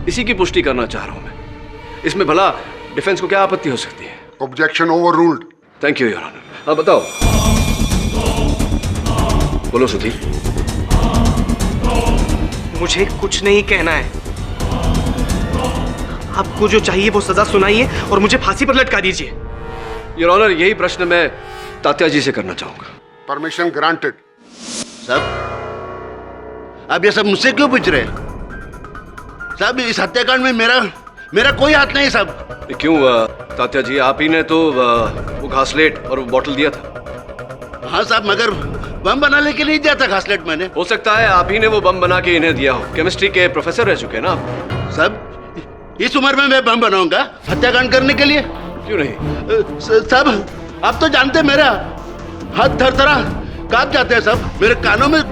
इसी की पुष्टि करना चाह रहा हूं मैं। इसमें भला डिफेंस को क्या आपत्ति हो सकती है? Objection overruled. Thank you your honour. अब बताओ, बोलो सुधीर। मुझे कुछ नहीं कहना है, आपको जो चाहिए वो सजा सुनाइए और मुझे फांसी पर लटका दीजिए। योर ऑनर, यही प्रश्न मैं तात्या जी से करना चाहूंगा। Permission granted. साहब, आप ये सब मुझसे क्यों पूछ रहे हैं? साहब, इस हत्याकांड में मेरा कोई हाथ नहीं साहब। क्यों तात्या जी, आप ही ने तो वो घासलेट और वो बोतल दिया था। हाँ साहब, मगर बम बनाने के लिए दिया था घासलेट मैंने। हो सकता है आप ही ने वो बम बना के इन्हें दिया हो। केमिस्ट्री के प्रोफेसर रह चुके ना आप। साहब, इस उम्र में मैं बम बनाऊंगा हत्याकांड करने के लिए? क्यों नहीं? साहब, आप तो जानते मेरा हाथ थरथरा कांप जाते हैं साहब, मेरे कानों में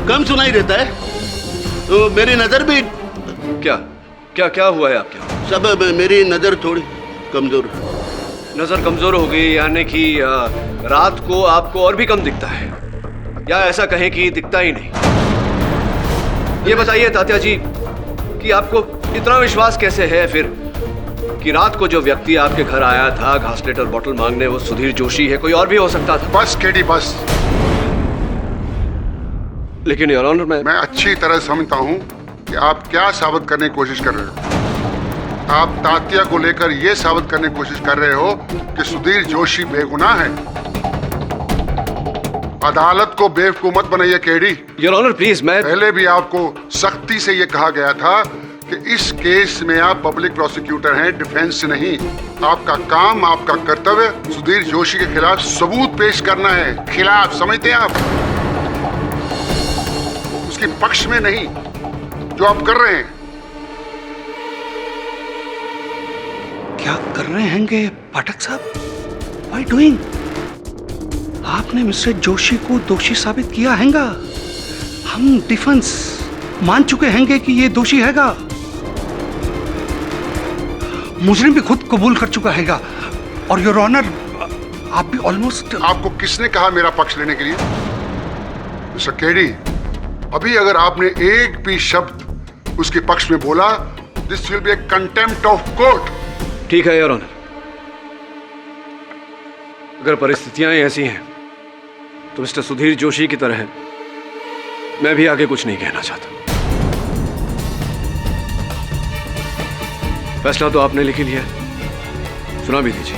कम सुनाई देता है, तो मेरी नजर भी। क्या हुआ है आपके? सब मेरी नजर थोड़ी कमजोर। नजर कमजोर हो गई, यानी कि रात को आपको और भी कम दिखता है, या ऐसा कहें कि दिखता ही नहीं। ये बताइए तात्या जी कि आपको इतना विश्वास कैसे है फिर कि रात को जो व्यक्ति आपके घर आया था घासलेट और बोतल मांगने, वो सुधीर जोशी है, कोई और भी हो सकता था? बस केडी, बस। लेकिन योर ऑनर, मैं अच्छी तरह समझता हूं कि आप क्या साबित करने की कोशिश कर रहे हो। आप तात्या को लेकर यह साबित करने की कोशिश कर रहे हो कि सुधीर जोशी बेगुनाह है। अदालत को बेवकूफ मत बनाइए केडी। योर ऑनर प्लीज, मैं पहले भी आपको सख्ती से यह कहा गया था कि इस केस में आप पब्लिक प्रोसिक्यूटर हैं, डिफेंस नहीं। आपका काम, आपका कर्तव्य सुधीर जोशी के खिलाफ सबूत पेश करना है। खिलाफ समझते हैं आप, उसके पक्ष में नहीं, जो आप कर रहे हैं। क्या कर रहे हैंगे पाठक साहब? Why doing? आपने मिस्टर जोशी को दोषी साबित किया हैगा। हम डिफेंस मान चुके हैंगे कि ये दोषी हैगा। मुजरिम भी खुद कबूल कर चुका हैगा। और योर ऑनर, आप भी ऑलमोस्ट। आपको किसने कहा मेरा पक्ष लेने के लिए? मिस्टर केडी, अभी अगर आपने एक भी शब्द उसके पक्ष में बोला, this will be A contempt of court. ठीक है योर ऑनर, अगर परिस्थितियां ऐसी हैं तो मिस्टर सुधीर जोशी की तरह मैं भी आगे कुछ नहीं कहना चाहता। फैसला तो आपने लिख ही लिया है, सुना भी दीजिए।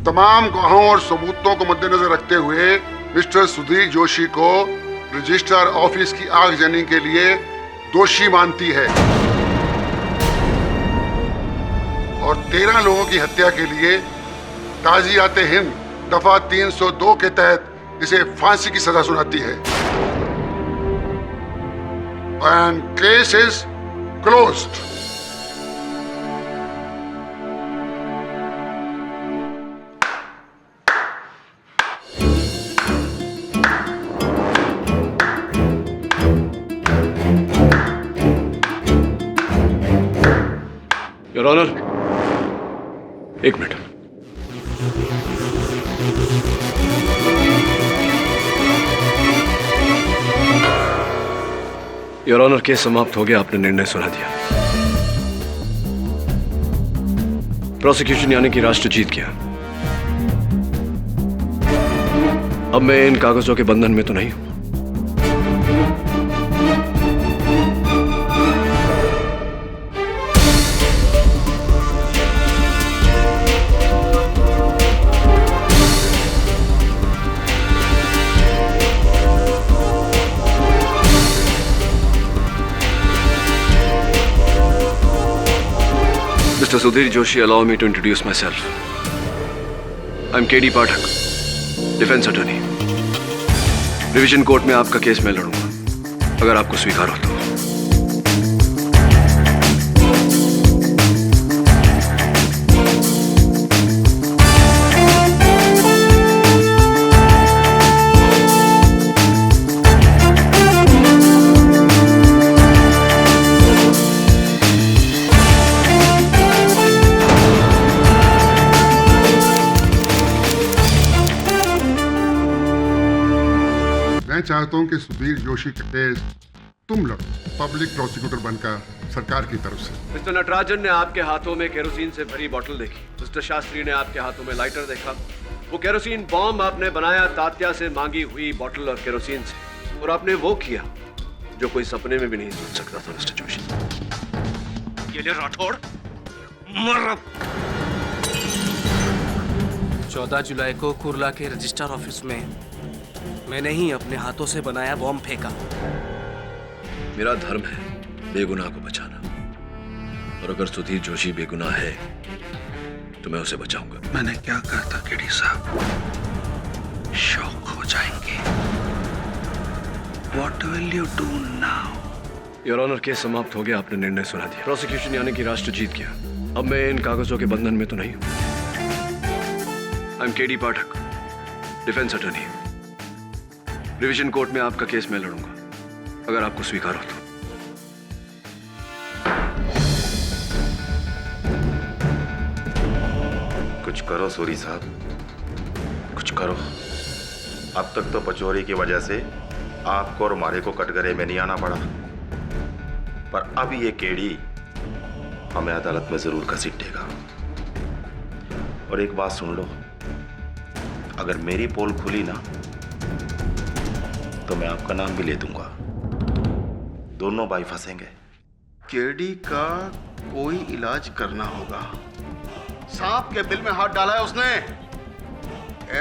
तमाम गवाहों और सबूतों को मद्देनजर रखते हुए मिस्टर सुधीर जोशी को रजिस्ट्रार ऑफिस की आगजनी के लिए दोषी मानती है और 13 लोगों की हत्या के लिए ताज़ियात हिंद दफा 302 के तहत इसे फांसी की सजा सुनाती है। And case is closed. Your honour, एक मिनट। योर ऑनर, केस समाप्त हो गया, आपने निर्णय सुना दिया। प्रोसिक्यूशन यानी कि राष्ट्र जीत गया। अब मैं इन कागजों के बंधन में तो नहीं हूं। Mr. Sudhir Joshi, allow me to introduce myself. I'm KD Pathak, defence attorney. Division court में आपका केस मैं लड़ूंगा, अगर आपको स्वीकार हो तो। मैं चाहता हूं कि सुधीर जोशी का केस तुम लड़ो, पब्लिक प्रोसिक्यूटर बनकर सरकार की तरफ से। मिस्टर नटराजन ने आपके हाथों में केरोसिन से भरी बोतल देखी। मिस्टर शास्त्री ने आपके हाथों में लाइटर देखा। वो केरोसिन बॉम्ब आपने बनाया तात्या से मांगी हुई बोतल और केरोसिन से, और आपने वो किया जो कोई सपने में भी नहीं सोच सकता था। मिस्टर जोशी, ये ले राठौड़, मर। 14 जुलाई को कुर्ला के रजिस्ट्रार ऑफिस में मैंने ही अपने हाथों से बनाया बॉम्ब फेंका। मेरा धर्म है बेगुनाह को बचाना, और अगर सुधीर जोशी बेगुनाह है तो मैं उसे बचाऊंगा। मैंने क्या कहा था केडी साहब? शौक हो जाएंगे। What will you do now? Your honour, case समाप्त हो गया, आपने निर्णय सुना दिया। प्रोसिक्यूशन यानी कि राष्ट्र जीत गया। अब मैं इन कागजों के बंधन में तो नहीं हूं। I am KD Pathak, defence attorney. Division court में आपका केस मैं लड़ूंगा, अगर आपको स्वीकार हो तो। कुछ करो सूरी साहब, कुछ करो। अब तक तो पचोरी की वजह से आपको और मारे को कटघरे में नहीं आना पड़ा, पर अब ये केडी हमें अदालत में जरूर घसीटेगा। और एक बात सुन लो, अगर मेरी पोल खुली ना तो मैं आपका नाम भी ले दूंगा। दोनों भाई फंसेंगे। केडी का कोई इलाज करना होगा। सांप के बिल में हाथ डाला है उसने।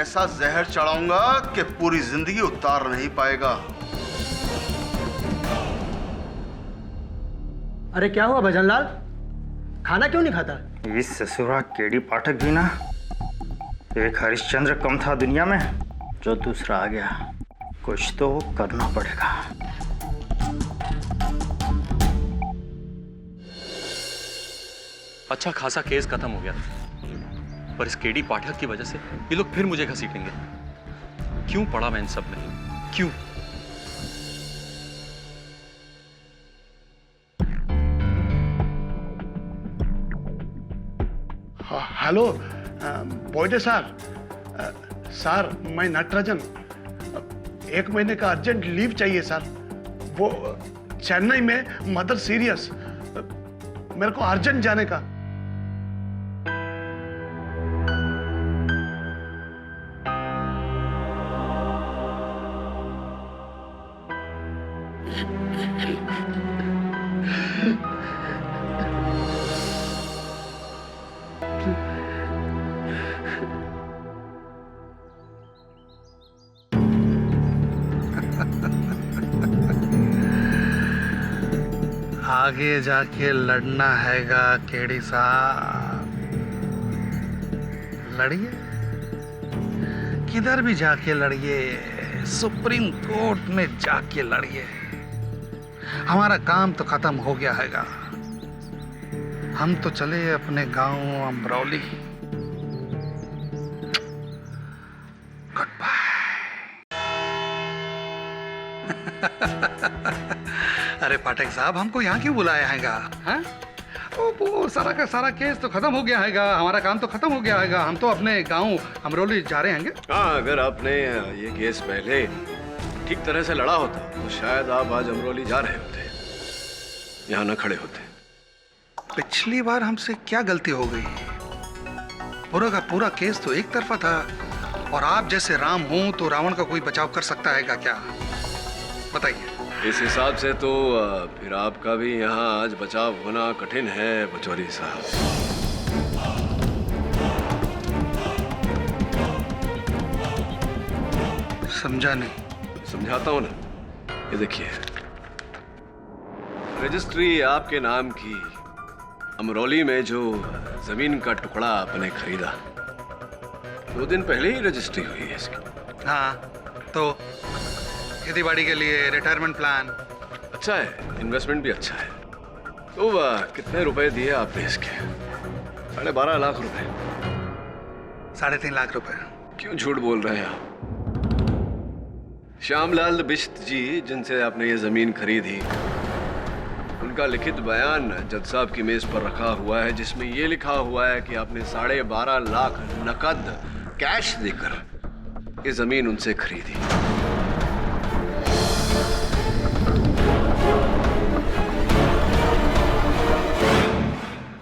ऐसा जहर चढ़ाऊंगा कि पूरी जिंदगी उतार नहीं पाएगा। अरे क्या हुआ भजनलाल, खाना क्यों नहीं खाता? इस ससुरा केडी पाठक भी ना, एक हरिश्चंद्र कम था दुनिया में, जो दूसरा आ गया। कुछ तो करना पड़ेगा। अच्छा खासा केस खत्म हो गया। पर इस केडी पाठक की वजह से ये लोग फिर मुझे घसीटेंगे। क्यों पड़ा मैं इन सब में? क्यों? Hello बोइडे sir. सर मैं नटराजन, 1 महीने का अर्जेंट लीव चाहिए सर। वो चेन्नई में मदर सीरियस, मेरे को अर्जेंट जाने का। आगे जाके लड़ना हैगा केडी साहब, लड़िए, किधर भी जाके लड़िए, सुप्रीम कोर्ट में जाके लड़िए। हमारा काम तो खत्म हो गया हैगा। हम तो चले अपने गांव अमरौली। Good bye. अरे पाठक साहब, हमको यहाँ क्यों बुलाया हैगा? हाँ? वो सारा का सारा केस तो खत्म हो गया हैगा, हमारा काम तो खत्म हो गया हैगा। हम तो अपने गांव अमरोली जा रहे हैंगे। हाँ, अगर आपने ये केस पहले ठीक तरह से लड़ा होता तो शायद आप आज अमरोली जा रहे होते, यहाँ न खड़े होते। पिछली बार हमसे क्या गलती हो गई? पूरा का पूरा केस तो एक तरफा था, और आप जैसे राम हो तो रावण का कोई बचाव कर सकता हैगा क्या? बताइए। इस हिसाब से तो फिर आपका भी यहाँ आज बचाव होना कठिन है पचौरी साहब। समझा नहीं। समझाता हूँ ना। ये देखिए, रजिस्ट्री आपके नाम की अमरोली में जो जमीन का टुकड़ा आपने खरीदा, 2 दिन पहले ही रजिस्ट्री हुई है इसकी। हाँ, तो खेती बाड़ी के लिए रिटायरमेंट प्लान अच्छा है, इन्वेस्टमेंट भी अच्छा है। तो कितने रुपए दिए आपने इसके? 12.5 लाख रुपए। 3.5 लाख रुपए। क्यों झूठ बोल रहे हैं आप? श्यामलाल बिश्त जी जिनसे आपने ये जमीन खरीदी, उनका लिखित बयान जज साहब की मेज पर रखा हुआ है, जिसमें ये लिखा हुआ है कि आपने 12.5 लाख नकद कैश देकर ये जमीन उनसे खरीदी।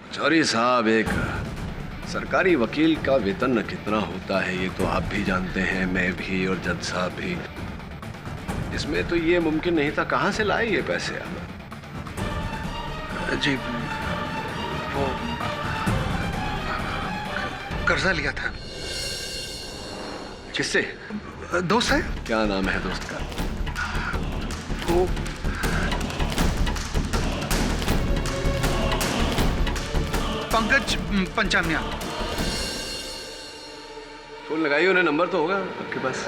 पचौरी साहब, एक सरकारी वकील का वेतन कितना होता है ये तो आप भी जानते हैं, मैं भी और जज साहब भी। इसमें तो ये मुमकिन नहीं था। कहां से लाए ये पैसे आप? जी, वो कर्जा लिया था। किससे? दोस्त है। क्या नाम है दोस्त का? वो पंकज पंचामिया। फोन लगाइए उन्हें, नंबर तो होगा आपके पास।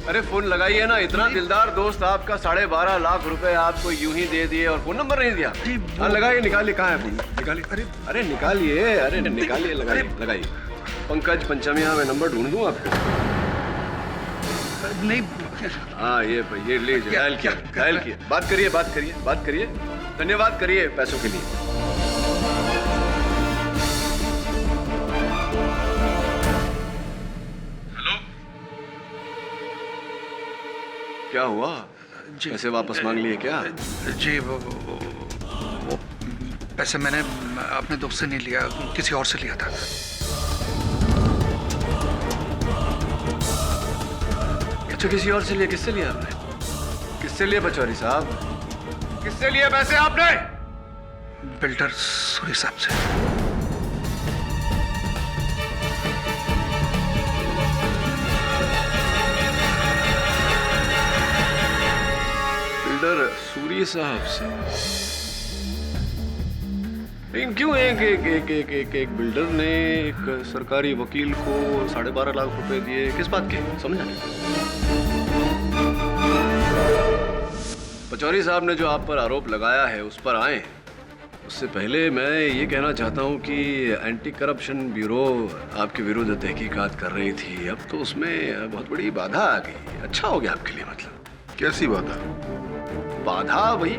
अरे फोन लगाइए ना, इतना दिलदार दोस्त आपका 12.5 लाख रुपए आपको यूं ही दे दिए और फोन नंबर नहीं दिया। हाँ लगाइए, निकालिए। कहाँ है फोन? निकालिए। अरे निकालिए, अरे निकालिए, लगाइए। पंकज पंचमिया, मैं नंबर ढूंढ दूं आपको? नहीं। हाँ, ये लीजिए, डायल किया। बात करिए। धन्यवाद करिए पैसों के लिए। क्या हुआ? पैसे वापस मांग लिए क्या? जी, वो पैसे मैंने अपने दोस्त से नहीं लिया, किसी और से लिया था। अच्छा, किसी और से लिया? किससे लिया आपने? किससे लिए पचौरी साहब? किससे लिए पैसे आपने? बिल्डर सूरी साहब से। सूरी साहब से? लेकिन क्यों एक बिल्डर ने एक सरकारी वकील को 12.5 लाख रुपए दिए? किस बात के? समझा नहीं। पचौरी साहब ने जो आप पर आरोप लगाया है उस पर आए, उससे पहले मैं ये कहना चाहता हूँ कि एंटी करप्शन ब्यूरो आपके विरुद्ध तहकीकात कर रही थी, अब तो उसमें बहुत बड़ी बाधा आ गई। अच्छा हो गया आपके लिए। मतलब कैसी बाधा? बाधा वही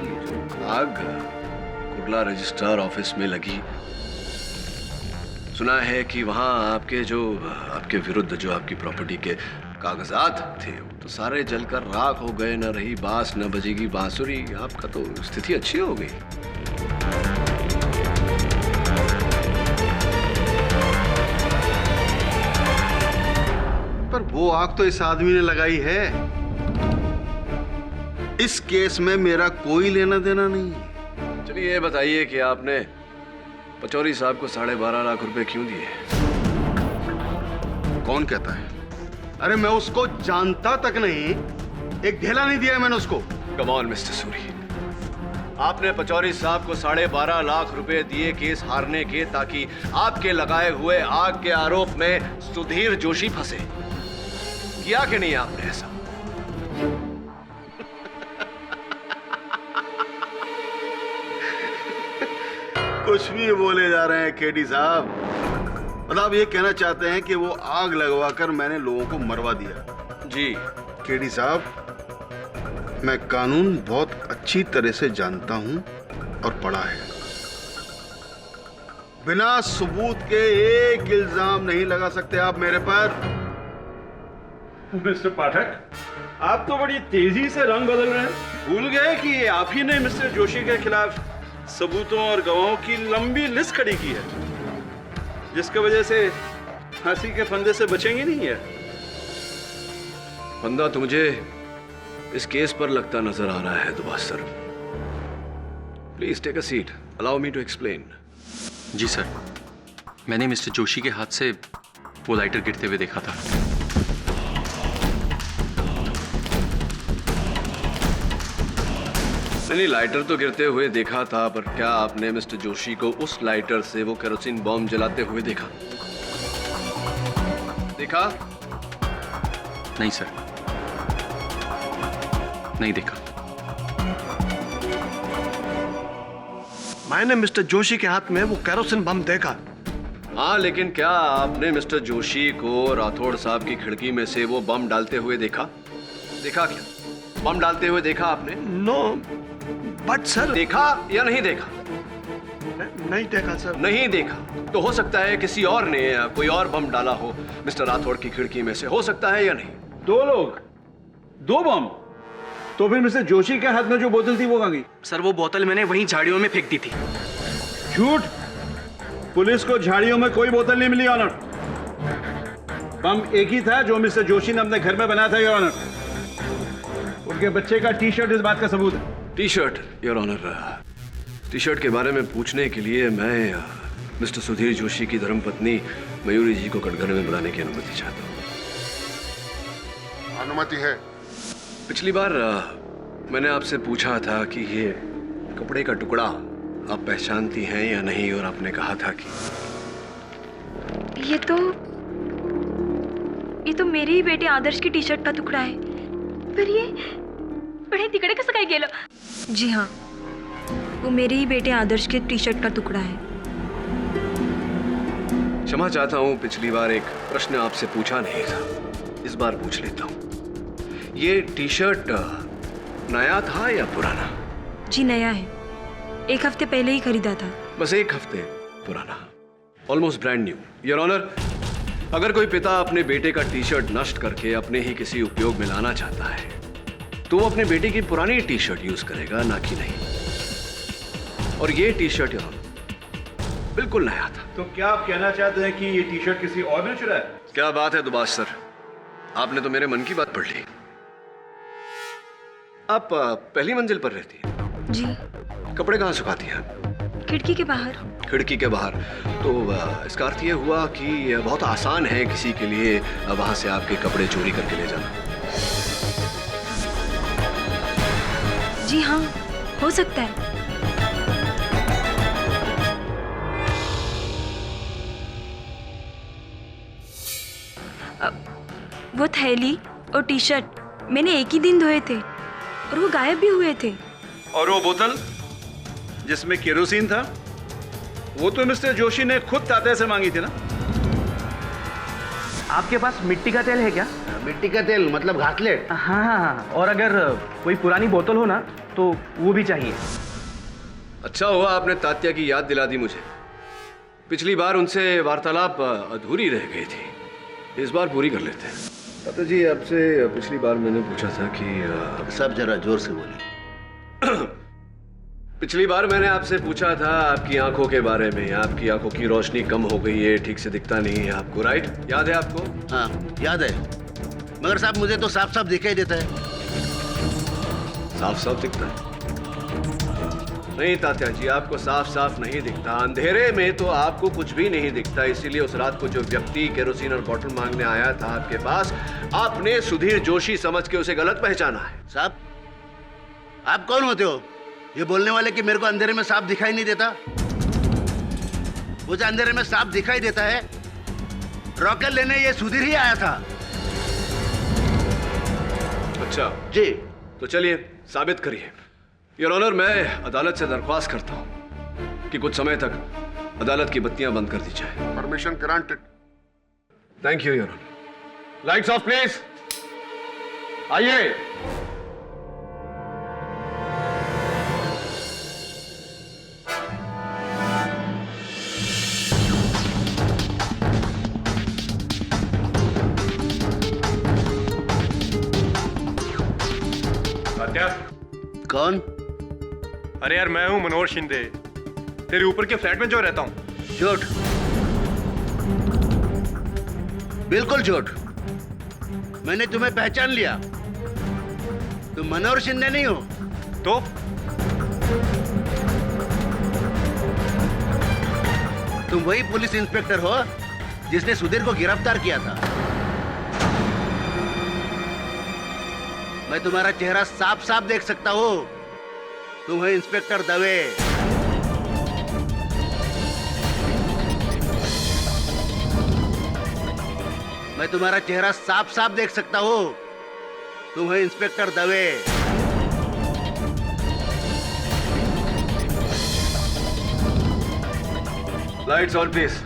आग कुर्ला रजिस्ट्रार ऑफिस में लगी। सुना है कि वहाँ आपके विरुद्ध जो आपकी प्रॉपर्टी के कागजात थे वो तो सारे जलकर राख हो गए। न रही बांस न बजेगी बांसुरी। आपका तो स्थिति अच्छी हो गई। पर वो आग तो इस आदमी ने लगाई है। इस केस में मेरा कोई लेना देना नहीं। चलिए ये बताइए कि आपने पचौरी साहब को 12.5 लाख रुपए क्यों दिए? कौन कहता है? अरे मैं उसको जानता तक नहीं, एक ढेला नहीं दिया मैंने उसको। कम ऑन मिस्टर सूरी, आपने पचौरी साहब को 12.5 लाख रुपए दिए केस हारने के, ताकि आपके लगाए हुए आग के आरोप में सुधीर जोशी फंसे। किया कि नहीं आपने ऐसा? कुछ भी बोले जा रहे हैं केडी साहब। मतलब आप ये कहना चाहते हैं कि वो आग लगवाकर मैंने लोगों को मरवा दिया? जी केडी साहब, मैं कानून बहुत अच्छी तरह से जानता हूं और पढ़ा है। बिना सबूत के एक इल्जाम नहीं लगा सकते आप मेरे पर। मिस्टर पाठक, आप तो बड़ी तेजी से रंग बदल रहे हैं। भूल गए कि आप ही ने मिस्टर जोशी के खिलाफ सबूतों और गवाहों की लंबी लिस्ट खड़ी की है, जिसकी वजह से फांसी के फंदे से बचेंगे नहीं है। फंदा तो मुझे इस केस पर लगता नजर आ रहा है दुबास sir. Please take a seat, allow me to explain. जी सर, मैंने मिस्टर जोशी के हाथ से वो लाइटर गिरते हुए देखा था। नहीं, लाइटर तो गिरते हुए देखा था, पर क्या आपने मिस्टर जोशी को उस लाइटर से वो केरोसिन बॉम्ब जलाते हुए देखा? नहीं सर, नहीं देखा। मैंने मिस्टर जोशी के हाथ में वो केरोसिन बम देखा। हाँ, लेकिन क्या आपने मिस्टर जोशी को राठौड़ साहब की खिड़की में से वो बम डालते हुए देखा? क्या बम डालते हुए देखा आपने? No but sir. देखा या नहीं देखा? नहीं देखा सर। नहीं देखा तो हो सकता है किसी और ने कोई और बम डाला हो मिस्टर राठौड़ की खिड़की में से, हो सकता है या नहीं? 2 लोग, 2 बम। तो फिर मिस्टर जोशी के हाथ में जो बोतल थी वो कहाँ गई? सर वो बोतल मैंने वहीं झाड़ियों में फेंक दी थी। झूठ! पुलिस को झाड़ियों में कोई बोतल नहीं मिली ऑनर। बम एक ही था जो मिस्टर जोशी ने अपने घर में बनाया था योर ऑनर। उनके बच्चे का टी शर्ट इस बात का सबूत है। T shirt your honour, T shirt के बारे में पूछने के लिए मैं मिस्टर सुधीर जोशी की धर्मपत्नी मयूरी जी को कटघरे में बुलाने की अनुमति चाहता हूँ। अनुमति है। पिछली बार मैंने आपसे पूछा था कि ये कपड़े का टुकड़ा आप पहचानती हैं या नहीं, और आपने कहा था कि ये तो मेरे ही बेटे आदर्श की टी शर्ट का टुकड़ा है। पर ये बड़े तिकड़े कसं काय गेलं? जी हाँ, वो मेरे ही बेटे आदर्श के टी शर्ट का टुकड़ा है। क्षमा चाहता हूँ, पिछली बार एक प्रश्न आपसे पूछा नहीं था, इस बार पूछ लेता हूँ। ये टी शर्ट नया था या पुराना? जी नया है, 1 हफ्ते पहले ही खरीदा था। बस 1 हफ्ते पुराना, almost brand new. Your honour, अगर कोई पिता अपने बेटे का टी शर्ट नष्ट करके अपने ही किसी उपयोग में लाना चाहता है तो वो अपने बेटे की पुरानी टी शर्ट यूज करेगा, ना कि नहीं। और ये टी शर्ट योर ऑनर बिल्कुल नया था। तो क्या आप कहना चाहते हैं कि ये टी शर्ट किसी और ने चुराया? क्या बात है दुबाश सर, आपने तो मेरे मन की बात पढ़ ली। आप पहली मंजिल पर रहती हैं? जी। कपड़े कहाँ सुखाती हैं? खिड़की के बाहर। खिड़की के बाहर, तो इसका अर्थ ये हुआ कि बहुत आसान है किसी के लिए वहां से आपके कपड़े चोरी करके ले जाना। जी हाँ, हो सकता है। वो थैली और टी शर्ट मैंने एक ही दिन धोए थे और वो गायब भी हुए थे। और वो बोतल जिसमें केरोसिन था, वो तो मिस्टर जोशी ने खुद तात्या से मांगी थी ना? आपके पास मिट्टी का तेल है क्या? मिट्टी का तेल मतलब घासलेट? हाँ हाँ हाँ, और अगर कोई पुरानी बोतल हो ना तो वो भी चाहिए। अच्छा हुआ आपने तात्या की याद दिला दी मुझे। पिछली बार उनसे वार्तालाप अधूरी रह गई थी, इस बार पूरी कर लेते हैं। तात्या जी, आपसे पिछली बार मैंने पूछा था कि सब जरा जोर से बोले। पिछली बार मैंने आपसे पूछा था आपकी आंखों के बारे में। आपकी आंखों की रोशनी कम हो गई है, ठीक से दिखता नहीं है आपको, राइट? याद है आपको? हाँ याद है, मगर साहब मुझे तो साफ साफ दिखाई देता है। साफ साफ दिखता है? नहीं तात्या जी, आपको साफ साफ नहीं दिखता। अंधेरे में तो आपको कुछ भी नहीं दिखता। इसीलिए उस रात को जो व्यक्ति केरोसिन और बॉटल मांगने आया था आपके पास, आपने सुधीर जोशी समझ के उसे गलत पहचाना है। साहब, आप कौन होते हो ये बोलने वाले कि मेरे को अंधेरे में साफ दिखाई नहीं देता? मुझे अंधेरे में साफ दिखाई देता है। रॉकेल लेने ये सुधीर ही आया था। अच्छा जी, तो चलिए साबित करिए। योर ऑनर, मैं अदालत से दरख्वास्त करता हूं कि कुछ समय तक अदालत की बत्तियां बंद कर दी जाए। Permission granted. Thank you your honour. Lights off please. आइए। तात्या। कौन? अरे यार, मैं हूं मनोहर शिंदे, तेरे ऊपर के फ्लैट में जो रहता हूं। झूठ, बिल्कुल झूठ। मैंने तुम्हें पहचान लिया। तुम मनोहर शिंदे नहीं हो। तो तुम वही पुलिस इंस्पेक्टर हो जिसने सुधीर को गिरफ्तार किया था। मैं तुम्हारा चेहरा साफ साफ देख सकता हूं। तुम हो इंस्पेक्टर दवे। मैं तुम्हारा चेहरा साफ साफ देख सकता हूं। तुम हो inspector Dave. Lights on please.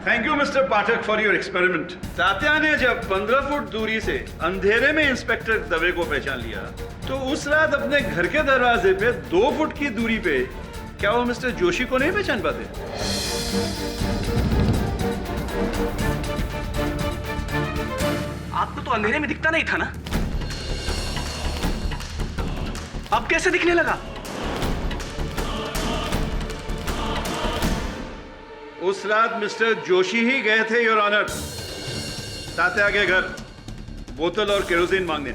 Thank you mister Pathak for your experiment. Tatya ने जब 15 फुट दूरी से अंधेरे में इंस्पेक्टर दवे को पहचान लिया, तो उस रात अपने घर के दरवाजे पे 2 फुट की दूरी पे क्या वो मिस्टर जोशी को नहीं पहचान पाते? आपको तो अंधेरे में दिखता नहीं था ना, अब कैसे दिखने लगा? उस रात मिस्टर जोशी ही गए थे योर ऑनर तात्या के घर बोतल और केरोसिन मांगने,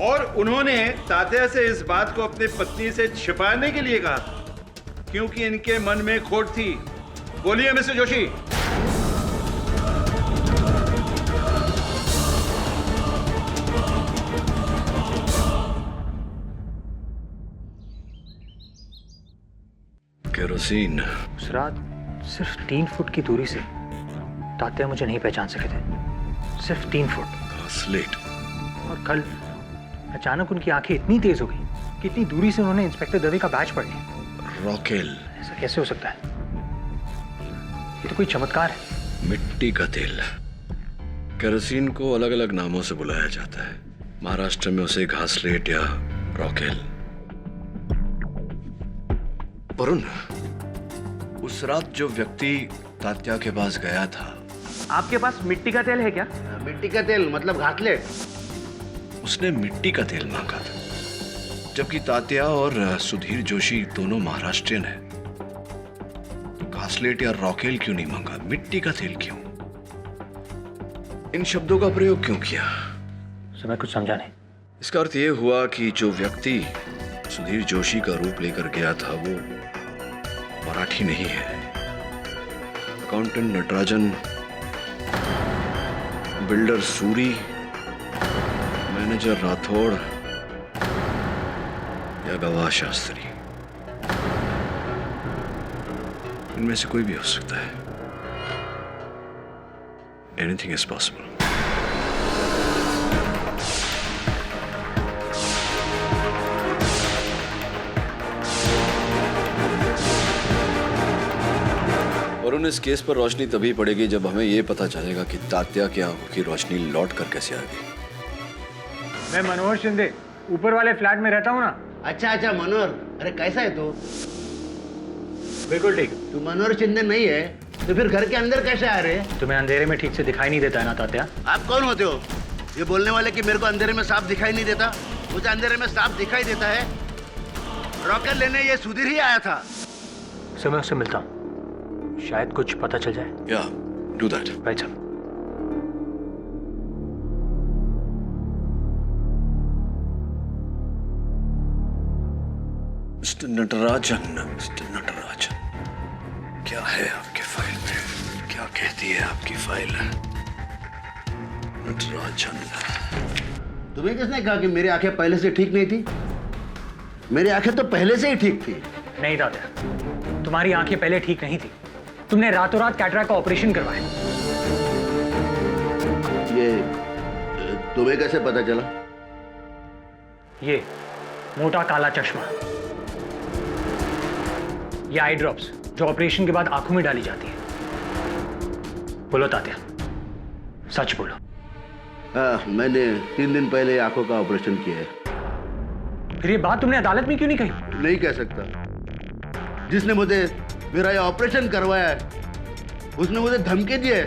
और उन्होंने तात्या से इस बात को अपनी पत्नी से छिपाने के लिए कहा था, क्योंकि इनके मन में खोट थी। बोलिए मिस्टर जोशी। केरोसिन। उस रात सिर्फ 3 फुट की दूरी से तात्या मुझे नहीं पहचान सके थे, सिर्फ 3 फुट। स्लेट। और कल अचानक उनकी आंखें इतनी तेज हो गई कि इतनी दूरी से उन्होंने इंस्पेक्टर दवे का बैच पढ़ लिया। रॉकेल। ऐसा कैसे हो सकता है? ये तो कोई चमत्कार है। मिट्टी का तेल। केरोसिन को अलग अलग नामों से बुलाया जाता है। महाराष्ट्र में उसे घासलेट या रॉकेल। वरुण, उस रात जो व्यक्ति तात्या के पास गया था, आपके पास मिट्टी का तेल है क्या? मिट्टी का तेल मतलब घासलेट। उसने मिट्टी का तेल मांगा था, जबकि तात्या और सुधीर जोशी दोनों महाराष्ट्रियन हैं। तो घासलेट या रॉकेल क्यों नहीं मांगा? मिट्टी का तेल क्यों? इन शब्दों का प्रयोग क्यों किया? मैं कुछ समझा नहीं। इसका अर्थ यह हुआ कि जो व्यक्ति सुधीर जोशी का रूप लेकर गया था वो मराठी नहीं है। Accountant Natarajan, builder Suri, manager Rathore या गवाह शास्त्री, इनमें से कोई भी हो सकता है। Anything is possible. वरुण, इस केस पर रोशनी तभी पड़ेगी जब हमें ये पता चलेगा कि तात्या की आंखों की रोशनी लौट कर कैसे आ गई। मैं मनोहर शिंदे ऊपर वाले फ्लैट में रहता हूँ ना। अच्छा अच्छा मनोहर, अरे कैसा है तू? बिल्कुल ठीक। तू मनोहर शिंदे नहीं है तो फिर घर के अंदर कैसे आ रहे? तुम्हें अंधेरे में ठीक से दिखाई नहीं देता है ना तात्या? आप कौन होते हो ये बोलने वाले कि मेरे को अंधेरे में साफ दिखाई नहीं देता? मुझे अंधेरे में साफ दिखाई देता है। रॉकेट लेने ये सुधीर ही आया था। समय उससे मिलता हूँ, शायद कुछ पता चल जाए। या do that. Right sir. Mister Natarajan, mister Natarajan, क्या है आपके फाइल में? क्या कहती है आपकी फाइल? नटराजन, तुम्हें किसने कहा कि मेरी आंखें पहले से ठीक नहीं थी? मेरी आंखें तो पहले से ही ठीक थी। नहीं तात्या, तुम्हारी आंखें पहले ठीक नहीं थी। तुमने रातों रात कैटरैक्ट का ऑपरेशन करवाया। ये तुम्हें कैसे पता चला? ये मोटा काला चश्मा, ये आई ड्रॉप्स जो ऑपरेशन के बाद आंखों में डाली जाती है। बोलो तात्या, सच बोलो। हाँ, मैंने 3 दिन पहले आंखों का ऑपरेशन किया है। फिर ये बात तुमने अदालत में क्यों नहीं कही? नहीं कह सकता। जिसने मुझे मेरा ये ऑपरेशन करवाया है उसने मुझे धमकी दी है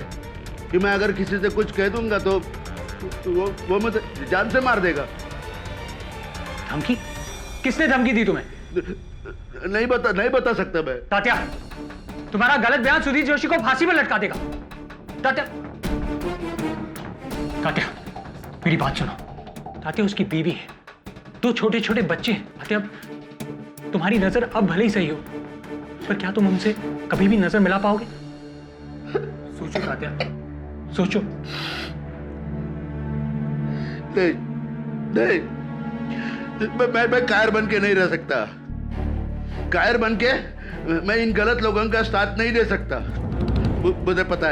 कि मैं अगर किसी से कुछ कह दूंगा तो वो मुझे जान से मार देगा। धमकी? किसने धमकी दी तुम्हें? नहीं बता सकता मैं। तात्या, तुम्हारा गलत बयान सुधीर जोशी को फांसी पर लटका देगा। तात्या, तात्या मेरी बात सुनो। तात्या उसकी बीवी है, 2 छोटे छोटे बच्चे हैं। तात्या, तुम्हारी नजर अब भले ही सही हो, पर क्या तुम हमसे कभी भी नजर मिला पाओगे? सोचो तात्या, सोचो। नहीं, मैं कायर बन के नहीं रह सकता। कायर बन के मैं इन गलत लोगों का साथ नहीं दे सकता। मुझे पता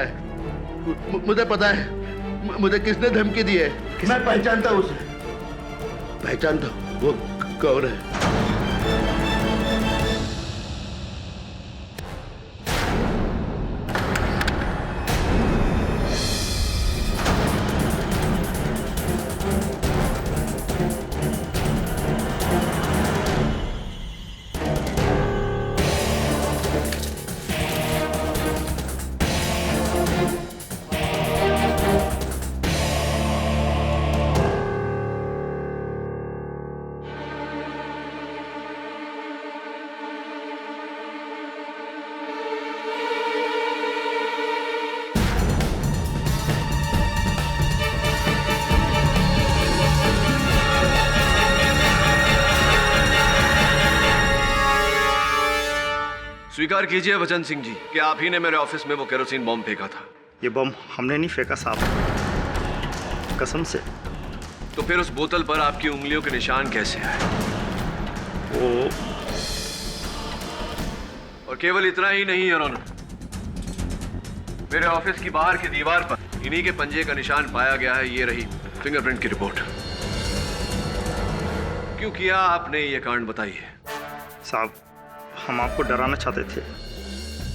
है मुझे किसने धमकी दी है। मैं पहचानता हूं उसे, पहचानता हूं वो कौन है। स्वीकार कीजिए वचन सिंह जी कि आप ही ने मेरे ऑफिस में वो केरोसिन बॉम्ब फेंका था। ये बम हमने नहीं फेंका साहब, कसम से। तो फिर उस बोतल पर आपकी उंगलियों के निशान कैसे आए? वो और केवल इतना ही नहीं है रोनक, मेरे ऑफिस की बाहर की दीवार पर इन्हीं के पंजे का निशान पाया गया है। ये रही फिंगरप्रिंट की रिपोर्ट। क्यों किया आपने ये कांड, बताइए। साहब, हम आपको डराना चाहते थे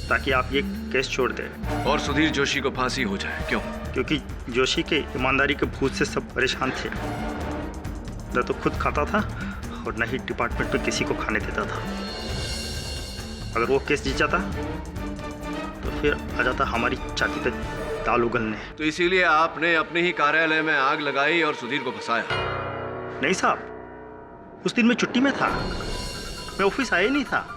ताकि आप ये केस छोड़ दें और सुधीर जोशी को फांसी हो जाए। क्यों? क्योंकि जोशी के ईमानदारी के भूत से सब परेशान थे। न तो खुद खाता था और न ही डिपार्टमेंट में किसी को खाने देता था। अगर वो केस जीत जाता तो फिर आ जाता हमारी छाती पे दाल उगलने। तो इसीलिए आपने अपने ही कार्यालय में आग लगाई और सुधीर को फंसाया? नहीं साहब, उस दिन मैं छुट्टी में था, मैं ऑफिस आया नहीं था।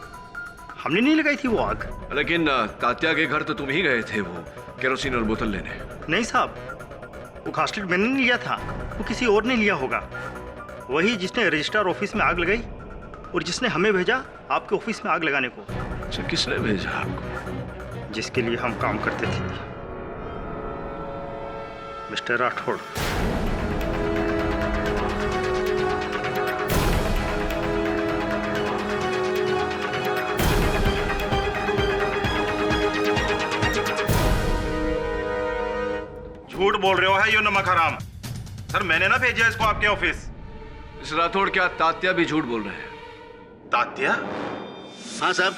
हमने नहीं लगाई थी वो आग। लेकिन तात्या के घर तो तुम ही गए थे वो केरोसिन और बोतल लेने। नहीं साहब, वो घासलेट मैंने नहीं लिया था, वो किसी और ने लिया होगा। वही जिसने रजिस्ट्रार ऑफिस में आग लगाई और जिसने हमें भेजा आपके ऑफिस में आग लगाने को। अच्छा, किसने भेजा आपको? जिसके लिए हम काम करते थे, मिस्टर राठौड़। झूठ बोल रहे हो है यो नमक हराम। सर, मैंने ना भेजा इसको आपके ऑफिस। इस राठौड़, क्या तात्या भी झूठ बोल रहे हैं? तात्या? हाँ साहब,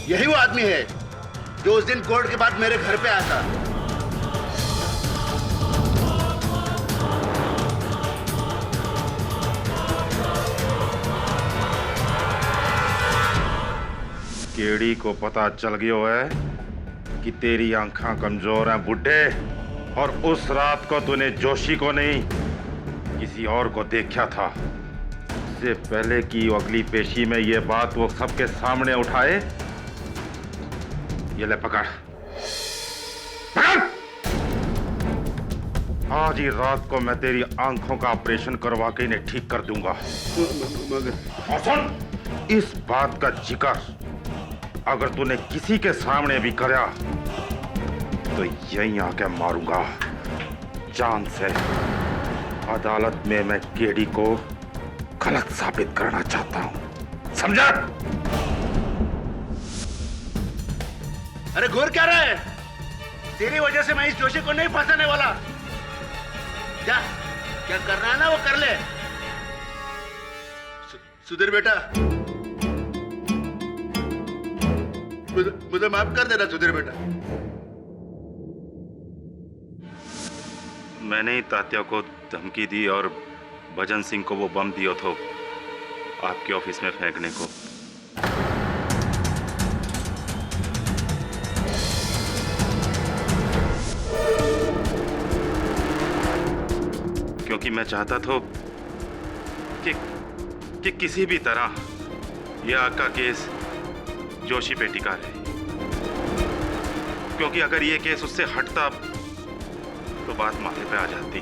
यही वो आदमी है जो उस दिन कोर्ट के बाद मेरे घर पे आया था। केड़ी को पता चल गयो है कि तेरी आंखें कमजोर हैं बुड्ढे, और उस रात को तूने जोशी को नहीं किसी और को देखा था। इससे पहले कि अगली पेशी में ये बात वो सबके सामने उठाए, ये ले पकड़ पकड़। आज ही रात को मैं तेरी आंखों का ऑपरेशन करवा के इन्हें ठीक कर दूंगा। और सुन, इस बात का जिक्र अगर तूने किसी के सामने भी करा तो यहीं आके मारूंगा जान से। अदालत में मैं केडी को गलत साबित करना चाहता हूं, समझा? अरे घूर क्या रहा है? तेरी वजह से मैं इस जोशी को नहीं फंसाने वाला। जा, क्या करना है ना वो कर ले। सुधीर बेटा, मुझे माफ कर देना सुधीर बेटा। मैंने ही तात्या को धमकी दी और भजन सिंह को वो बम दिया था आपके ऑफिस में फेंकने को। क्योंकि मैं चाहता था कि किसी भी तरह यह आग का केस जोशी पे टिका रहे, क्योंकि अगर ये केस उससे हटता तो बात माथे पे आ जाती।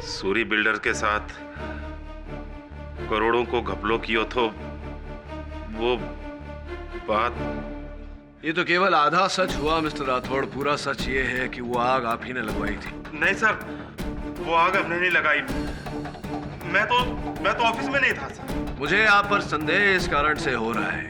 सूरी बिल्डर के साथ करोड़ों को घपलों कियो तो वो बात। ये तो केवल आधा सच हुआ मिस्टर राठौड़। पूरा सच ये है कि वो आग आप ही ने लगवाई थी। नहीं सर, वो आग हमने नहीं लगाई। मैं तो ऑफिस में नहीं था सर। मुझे आप पर संदेह इस कारण से हो रहा है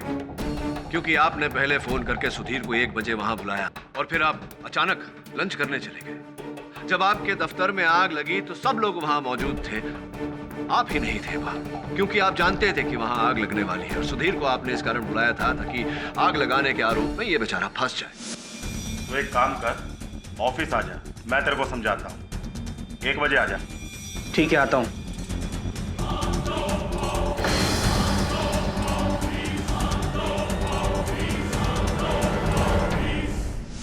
क्योंकि आपने पहले फोन करके सुधीर को 1 बजे वहां बुलाया और फिर आप अचानक लंच करने चले गए। जब आपके दफ्तर में आग लगी तो सब लोग वहां मौजूद थे, आप ही नहीं थे वहां, क्योंकि आप जानते थे कि वहां आग लगने वाली है और सुधीर को आपने इस कारण बुलाया था ताकि आग लगाने के आरोप में ये बेचारा फंस जाए। तो एक काम कर, ऑफिस आ जा, मैं तेरे को समझाता हूँ। 1 बजे आ जा। ठीक है, आता हूँ।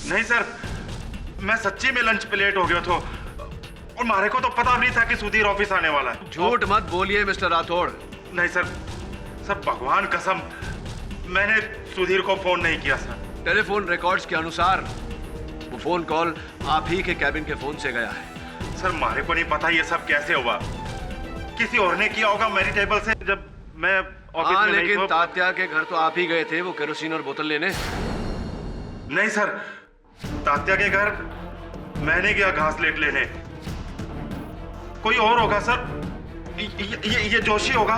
नहीं सर, मैं सच्ची में लंच पे लेट हो गया था और मारे को तो पता नहीं था कि सुधीर ऑफिस आने वाला है। झूठ मत बोलिए मिस्टर राठौड़। नहीं सर, सब भगवान कसम, मैंने सुधीर को फोन नहीं किया सर। टेलीफोन रिकॉर्ड्स के अनुसार वो फोन कॉल आप ही के कैबिन के फोन से गया है। सर मारे को नहीं पता ये सब कैसे हुआ, किसी और ने किया होगा मेरी टेबल से जब मैं ऑफिस में नहीं था। लेकिन तात्या के घर तो आप ही गए थे वो केरोसिन और बोतल लेने। नहीं सर, तात्या के घर मैंने गया घास लेट लेने। कोई और होगा सर, ये जोशी होगा।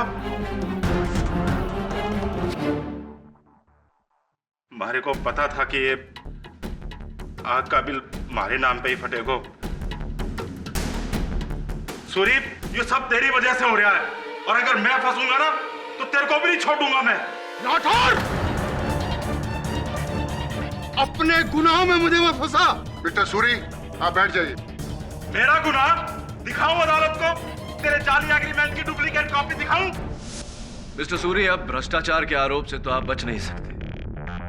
मारे को पता था कि ये आग का बिल मारे नाम पे ही फटेगा। सूरी, ये सब तेरी वजह से हो रहा है और अगर मैं फंसूंगा ना तो तेरे को भी नहीं छोड़ूंगा मैं। राठौड़, अपने गुनाहों में मुझे मत फंसा। मिस्टर सूरी, आप बैठ जाइए। मेरा गुनाह दिखाऊं अदालत को? तेरे जाली एग्रीमेंट की डुप्लीकेट कॉपी दिखाऊं? मिस्टर सूरी, अब भ्रष्टाचार के आरोप से तो आप बच नहीं सकते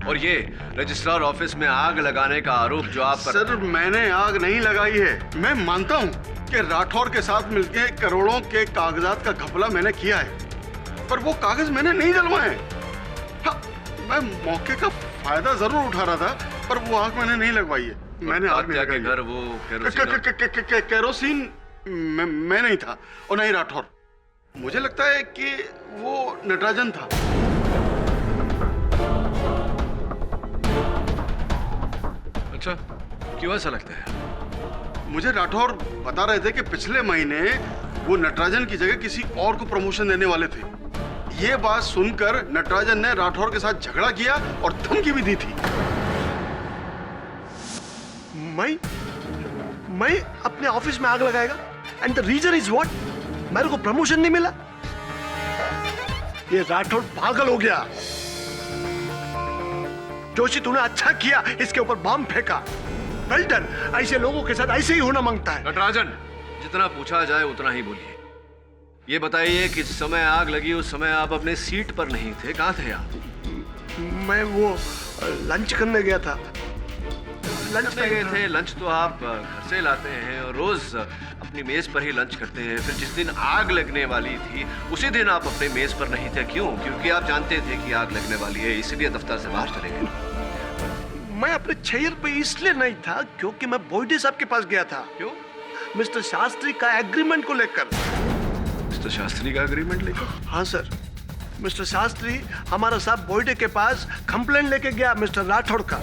और ये रजिस्ट्रार ऑफिस में आग लगाने का आरोप जो आप पर... सर, मैंने आग नहीं लगाई है। मैं मानता हूँ कि राठौर के साथ मिलकर करोड़ों के कागजात का घपला मैंने किया है, पर वो कागज मैंने नहीं जलवाए। हाँ, मैं मौके का फायदा जरूर उठा रहा था, पर वो आग मैंने नहीं लगवाई है। मैंने आग नहीं लगाई। घर वो केरोसिन मैं नहीं था और नहीं राठौर। मुझे लगता है कि वो नटराजन था। अच्छा, क्यों ऐसा लगता है? मुझे राठौर बता रहे थे कि पिछले महीने वो नटराजन की जगह किसी और को प्रमोशन देने वाले थे। ये बात सुनकर नटराजन ने राठौर के साथ झगड़ा किया और धमकी भी दी थी। मैं अपने ऑफिस में आग लगाएगा? And the reason is what? मेरे को प्रमोशन नहीं मिला। ये राठौड़ पागल हो गया। जोशी तूने अच्छा किया इसके ऊपर बम फेंका। Well done. ऐसे लोगों के साथ ऐसे ही होना मांगता है। नटराजन, जितना पूछा जाए उतना ही बोलिए। ये बताइए कि जिस समय आग लगी उस समय आप अपने सीट पर नहीं थे, कहाँ थे आप? मैं वो लंच करने गया था। लंच में गए थे? लंच तो आप घर से लाते हैं और रोज अपनी मेज पर ही लंच करते हैं। फिर जिस दिन आग लगने वाली थी उसी दिन आप अपने मेज पर नहीं थे, क्यों? क्योंकि आप जानते थे कि आग लगने वाली है, इसलिए दफ्तर से बाहर चले गए। मैं अपने चेयर पे इसलिए नहीं था क्योंकि मैं बोइडे साहब के पास गया था। क्यों? मिस्टर शास्त्री का एग्रीमेंट को लेकर। मिस्टर शास्त्री का एग्रीमेंट लेकर? हाँ सर, मिस्टर शास्त्री हमारा साहब बोइडे के पास कंप्लेंट लेके गया मिस्टर राठौड़ का,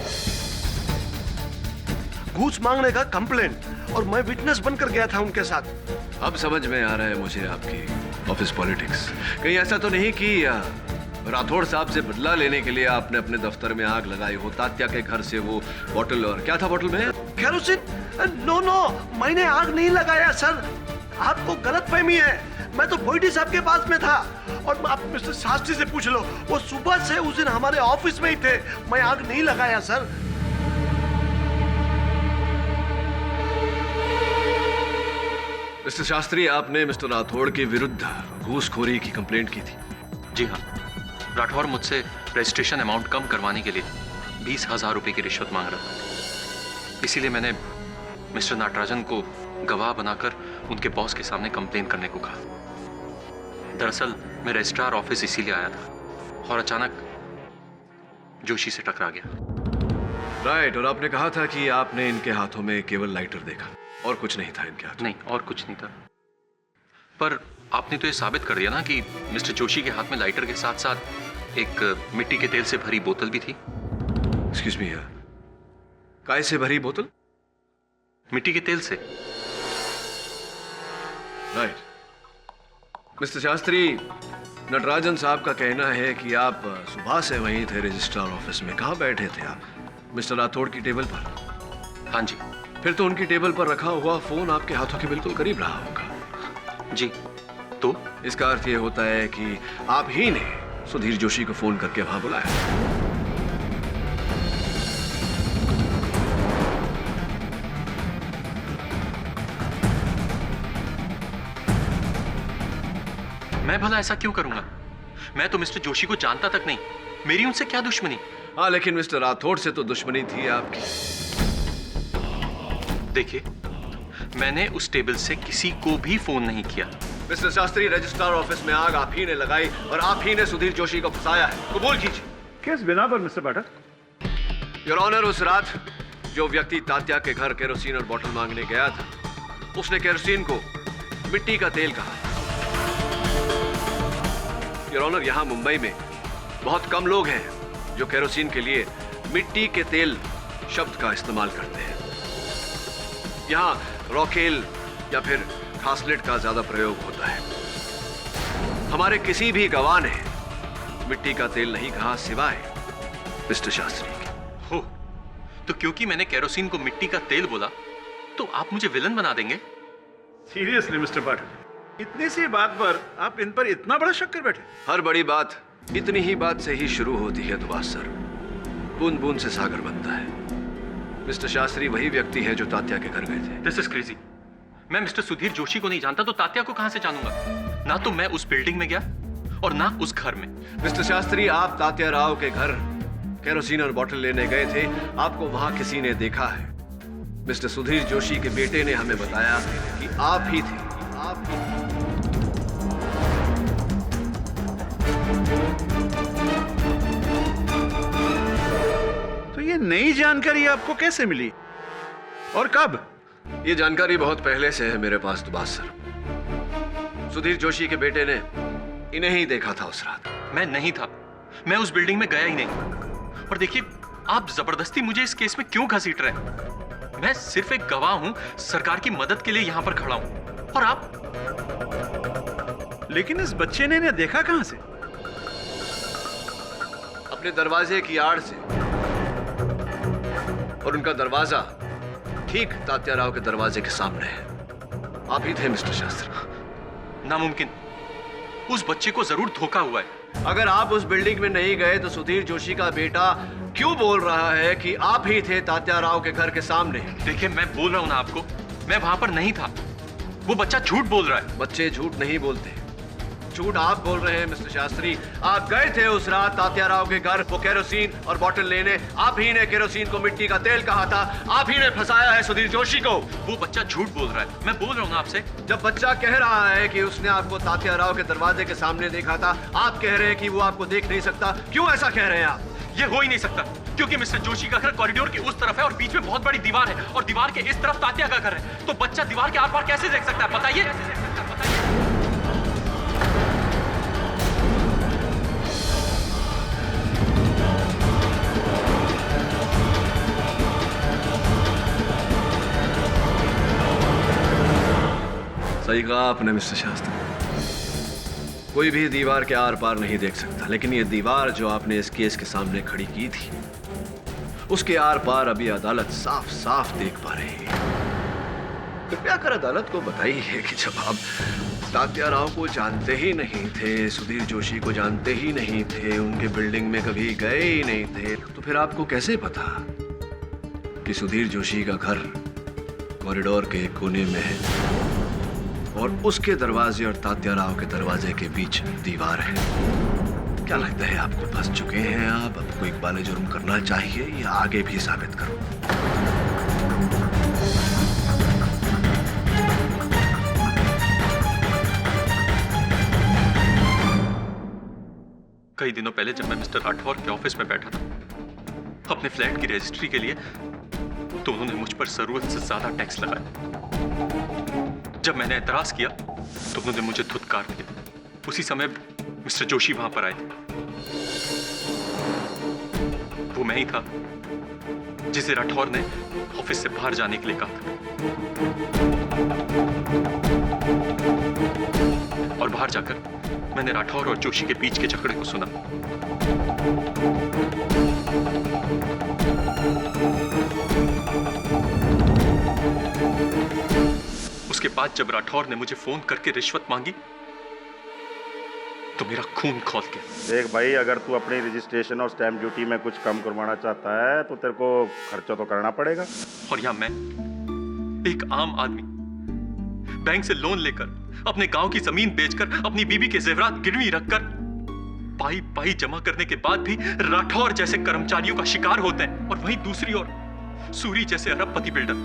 घूस मांगने का कंप्लेंट, और मैं विटनेस बनकर गया था उनके साथ। अब समझ में आ रहा है मुझे आपकी ऑफिस पॉलिटिक्स। कहीं ऐसा तो नहीं कि राठौड़ साहब से बदला लेने के लिए आपने अपने दफ्तर में आग लगाई हो? तात्या के घर से वो बोतल, और क्या था बोतल में? केरोसिन। नो, मैंने आग नहीं लगाया सर, आपको गलतफहमी है। मैं तो बोइडे साहब के पास में था, और आप मिस्टर शास्त्री से पूछ लो, वो सुबह से उस दिन हमारे ऑफिस में ही थे। मैं आग नहीं लगाया सर। मिस्टर शास्त्री, आपने मिस्टर राठौड़ के विरुद्ध घूसखोरी की कंप्लेंट की थी। जी हाँ, राठौड़ मुझसे रजिस्ट्रेशन अमाउंट कम करवाने के लिए 20,000 रुपए की रिश्वत मांग रहा था। इसीलिए मैंने मिस्टर नटराजन को गवाह बनाकर उनके बॉस के सामने कंप्लेन करने को कहा। दरअसल मैं रजिस्ट्रार ऑफिस इसीलिए आया था और अचानक जोशी से टकरा गया। राइट, और आपने कहा था कि आपने इनके हाथों में केवल लाइटर देखा और कुछ नहीं था इनके हाथ? नहीं, और कुछ नहीं था। पर आपने तो ये साबित कर दिया ना कि मिस्टर जोशी के हाथ में लाइटर के साथ साथ एक मिट्टी के तेल से भरी बोतल भी थी। एक्सक्यूज मी, काय से भरी बोतल? मिट्टी के तेल से। राइट। मिस्टर शास्त्री, नटराजन साहब का कहना है कि आप सुबह से वहीं थे रजिस्ट्रार ऑफिस में। कहाँ बैठे थे आप? मिस्टर राठौड़ की टेबल पर? हाँ जी। फिर तो उनकी टेबल पर रखा हुआ फोन आपके हाथों के बिल्कुल करीब रहा होगा। जी। तो इसका अर्थ यह होता है कि आप ही ने सुधीर जोशी को फोन करके वहां बुलाया। मैं भला ऐसा क्यों करूंगा? मैं तो मिस्टर जोशी को जानता तक नहीं, मेरी उनसे क्या दुश्मनी? हाँ, लेकिन मिस्टर राठौड़ से तो दुश्मनी थी आपकी। देखिए, मैंने उस टेबल से किसी को भी फोन नहीं किया। मिस्टर शास्त्री, रजिस्ट्रार ऑफिस में आग आप ही ने लगाई और आप ही ने सुधीर जोशी को फंसाया है। कबूल कीजिए। किस बिना पर मिस्टर पाठक? योर ऑनर, उस रात जो व्यक्ति तात्या के घर केरोसिन और बोतल मांगने गया था, उसने केरोसिन को मिट्टी का तेल कहा। योर ऑनर, यहां मुंबई में बहुत कम लोग हैं जो केरोसिन के लिए मिट्टी के तेल शब्द का इस्तेमाल करते हैं। यहां रॉकेल या फिर खासलेट का ज्यादा प्रयोग होता है। हमारे किसी भी गवाह ने मिट्टी का तेल नहीं कहा सिवाय मिस्टर शास्त्री के। हो, तो क्योंकि मैंने केरोसिन को मिट्टी का तेल बोला तो आप मुझे विलन बना देंगे? सीरियसली मिस्टर पाठक, इतनी सी बात पर आप इन पर इतना बड़ा शक कर बैठे? हर बड़ी बात इतनी ही बात से ही शुरू होती है दुबास सर। बूंद बूंद से सागर बनता है। मिस्टर शास्त्री वही व्यक्ति है जो तात्या के घर गए थे। This is crazy. मैं मिस्टर सुधीर जोशी को नहीं जानता तो तात्या को कहां से जानूंगा? ना तो मैं उस बिल्डिंग में गया और ना उस घर में। मिस्टर शास्त्री, आप तात्या राव के घर केरोसिन और बोतल लेने गए थे। आपको वहां किसी ने देखा है। मिस्टर सुधीर जोशी के बेटे ने हमें बताया कि आप ही थे। आप ही थे। तो ये नई जानकारी आपको कैसे मिली और कब? ये जानकारी बहुत पहले से है मेरे पास दुबास सर। सुधीर जोशी के बेटे ने इन्हें ही देखा था उस रात। मैं नहीं था, मैं उस बिल्डिंग में गया ही नहीं। और देखिए, आप जबरदस्ती मुझे इस केस में क्यों घसीट रहे हैं? मैं सिर्फ एक गवाह हूं, सरकार की मदद के लिए यहां पर खड़ा हूं। और आप? लेकिन इस बच्चे ने इन्हें देखा कहां से? अपने दरवाजे की आड़ से। और उनका दरवाजा ठीक तात्या राव के दरवाजे के सामने है। आप ही थे मिस्टर शास्त्री। नामुमकिन। उस बच्चे को जरूर धोखा हुआ है। अगर आप उस बिल्डिंग में नहीं गए तो सुधीर जोशी का बेटा क्यों बोल रहा है कि आप ही थे तात्या राव के घर के सामने? देखिए, मैं बोल रहा हूं ना आपको, मैं वहां पर नहीं था। वो बच्चा झूठ बोल रहा है। बच्चे झूठ नहीं बोलते, झूठ आप बोल रहे हैं मिस्टर शास्त्री। आप गए थे उस रात तात्या राव के घर वो केरोसिन और बोतल लेने। आप ही ने केरोसिन को मिट्टी का तेल कहा था, आप ही ने फंसाया है सुधीर जोशी को। वो बच्चा झूठ बोल रहा है, मैं बोल रहा हूँ ना आपसे। जब बच्चा कह रहा है कि उसने आपको तात्या राव के दरवाजे के सामने देखा था, आप कह रहे हैं कि वो आपको देख नहीं सकता। क्यों ऐसा कह रहे हैं आप? ये हो ही नहीं सकता, क्योंकि मिस्टर जोशी का घर कॉरिडोर के उस तरफ है और बीच में बहुत बड़ी दीवार है और दीवार के इस तरफ तात्या का घर है। तो बच्चा दीवार के आर पार कैसे देख सकता है, बताइए? सही कहा आपने मिस्टर शास्त्री, कोई भी दीवार के आर पार नहीं देख सकता। लेकिन ये दीवार जो आपने इस केस के सामने खड़ी की थी, उसके आर पार अभी अदालत साफ साफ देख पा रही है। कृपया कर अदालत को बताइए कि जब आप तात्या राव को जानते ही नहीं थे, सुधीर जोशी को जानते ही नहीं थे, उनके बिल्डिंग में कभी गए ही नहीं थे, तो फिर आपको कैसे पता कि सुधीर जोशी का घर कॉरिडोर के कोने में है और उसके दरवाजे और तात्या राव के दरवाजे के बीच दीवार है? क्या लगता है आपको फंस चुके हैं आप? आपको इकबाल जुर्म करना चाहिए या आगे भी साबित करो? कई दिनों पहले जब मैं मिस्टर राठौर के ऑफिस में बैठा था अपने फ्लैट की रजिस्ट्री के लिए, तो उन्होंने मुझ पर जरूरत से ज्यादा टैक्स लगाया। जब मैंने एतराज किया तो उन्होंने मुझे धुतकार दिया। उसी समय मिस्टर जोशी वहां पर आए थे। वो मैं ही था जिसे राठौर ने ऑफिस से बाहर जाने के लिए कहा था। और बाहर जाकर मैंने राठौर और जोशी के बीच के झगड़े को सुना। उसके बाद जब राठौर ने मुझे फोन करके रिश्वत मांगी तो मेरा खून खौल गया। देख भाई, अगर तू अपनी रजिस्ट्रेशन और स्टैम्प ड्यूटी में कुछ कम करवाना चाहता है तो तेरे को खर्चा तो करना पड़ेगा। और यहां मैं एक आम आदमी बैंक से लोन लेकर, अपने गांव की जमीन बेचकर, अपनी बीबी के जेवरात गिरवी रखकर पाई पाई जमा करने के बाद भी राठौर जैसे कर्मचारियों का शिकार होते हैं। और वहीं दूसरी ओर सूरी जैसे अरबपति बिल्डर,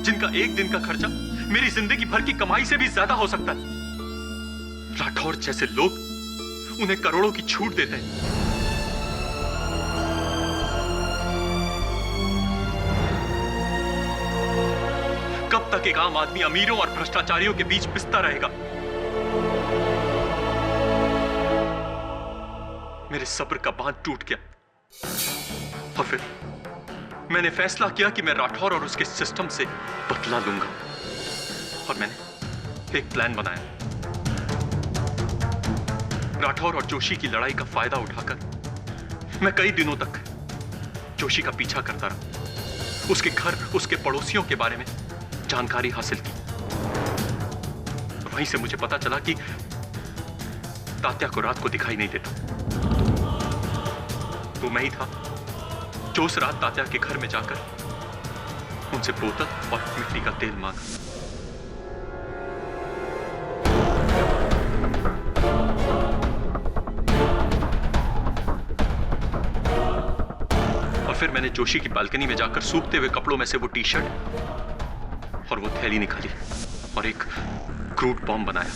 जिनका एक दिन का खर्चा मेरी जिंदगी भर की कमाई से भी ज्यादा हो सकता है। राठौर जैसे लोग उन्हें करोड़ों की छूट देते हैं। कब तक एक आम आदमी अमीरों और भ्रष्टाचारियों के बीच पिसता रहेगा? मेरे सब्र का बांध टूट गया और फिर मैंने फैसला किया कि मैं राठौर और उसके सिस्टम से बदला लूंगा। और मैंने एक प्लान बनाया। राठौर और जोशी की लड़ाई का फायदा उठाकर मैं कई दिनों तक जोशी का पीछा करता रहा, उसके घर, उसके पड़ोसियों के बारे में जानकारी हासिल की। वहीं से मुझे पता चला कि तात्या को रात को दिखाई नहीं देता। वो मैं ही था जो उस रात तात्या के घर में जाकर उनसे बोतल और मिट्टी का तेल मांगा। और फिर मैंने जोशी की बालकनी में जाकर सूखते हुए कपड़ों में से वो टी शर्ट और वो थैली निकाली और एक क्रूड बॉम्ब बनाया।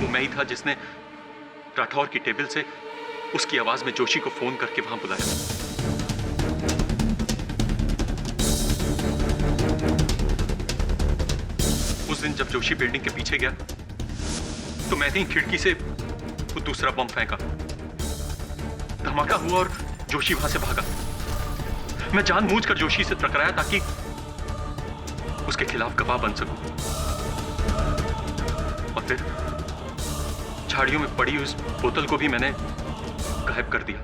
वो मैं ही था जिसने राठौर की टेबल से उसकी आवाज में जोशी को फोन करके वहां बुलाया। उस दिन जब जोशी बिल्डिंग के पीछे गया तो मैंने ही खिड़की से वो दूसरा बम फेंका। धमाका हुआ और जोशी वहां से भागा। मैं जानबूझकर जोशी से टकराया ताकि उसके खिलाफ गवाह बन सकूं। और फिर झाड़ियों में पड़ी उस बोतल को भी मैंने गायब कर दिया।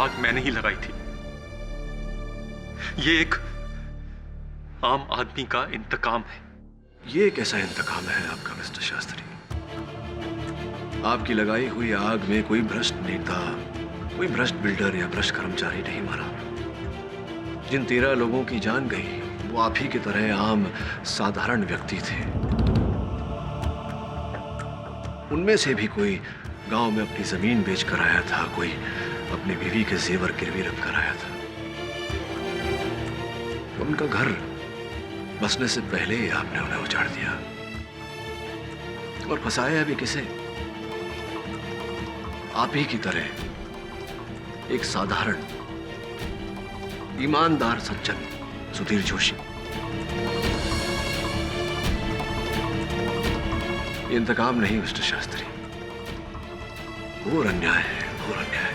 आग मैंने ही लगाई थी। ये एक आम आदमी का इंतकाम है। ये कैसा इंतकाम है आपका मिस्टर शास्त्री? आपकी लगाई हुई आग में कोई भ्रष्ट नेता, कोई भ्रष्ट बिल्डर या भ्रष्ट कर्मचारी नहीं मरा। जिन 13 लोगों की जान गई वो आप ही की तरह आम साधारण व्यक्ति थे। उनमें से भी कोई गांव में अपनी जमीन बेच कर आया था, कोई अपनी बीवी के जेवर गिरवी रख कर आया था। उनका घर बसने से पहले ही आपने उन्हें उजाड़ दिया और फंसाया भी किसे? आप ही की तरह एक साधारण ईमानदार सज्जन सुधीर जोशी। ये इंतकाम नहीं मिस्टर शास्त्री, घोर अन्याय है, घोर अन्याय।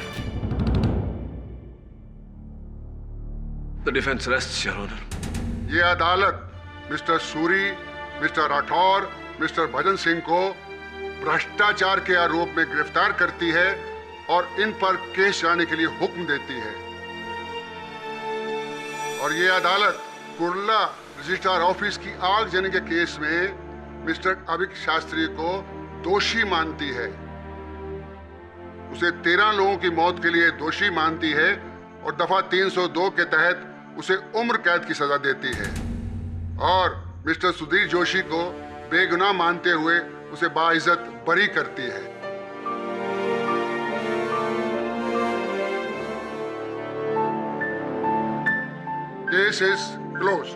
The defence rests your honour. ये अदालत mister Suri, mister Rathore, mister Bhajan Singh को भ्रष्टाचार के आरोप में गिरफ्तार करती है और इन पर केस चलाने के लिए हुक्म देती है। और ये अदालत कुर्ला रजिस्ट्रार ऑफिस की आगजनी के केस में मिस्टर अभिक शास्त्री को दोषी मानती है। उसे 13 लोगों की मौत के लिए दोषी मानती है और दफा 302 के तहत उसे उम्र कैद की सजा देती है और मिस्टर सुधीर जोशी को बेगुनाह मानते हुए उसे बाइज्जत बरी करती है। Case is close.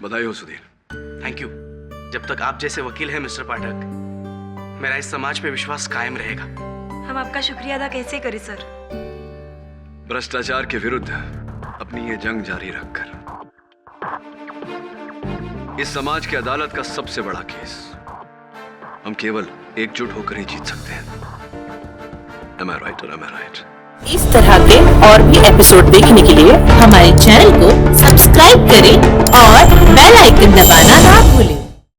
बधाई हो सुधीर। Thank you. जब तक आप जैसे वकील हैं मिस्टर पाठक, मेरा इस समाज पे विश्वास कायम रहेगा। हम आपका शुक्रिया अदा कैसे करें सर? भ्रष्टाचार के विरुद्ध अपनी ये जंग जारी रखकर इस समाज की अदालत का सबसे बड़ा केस हम केवल एकजुट होकर ही जीत सकते हैं। Am I right or am I right? इस तरह के और भी एपिसोड देखने के लिए हमारे चैनल को सब्सक्राइब करें और बेल आइकन दबाना ना भूलें।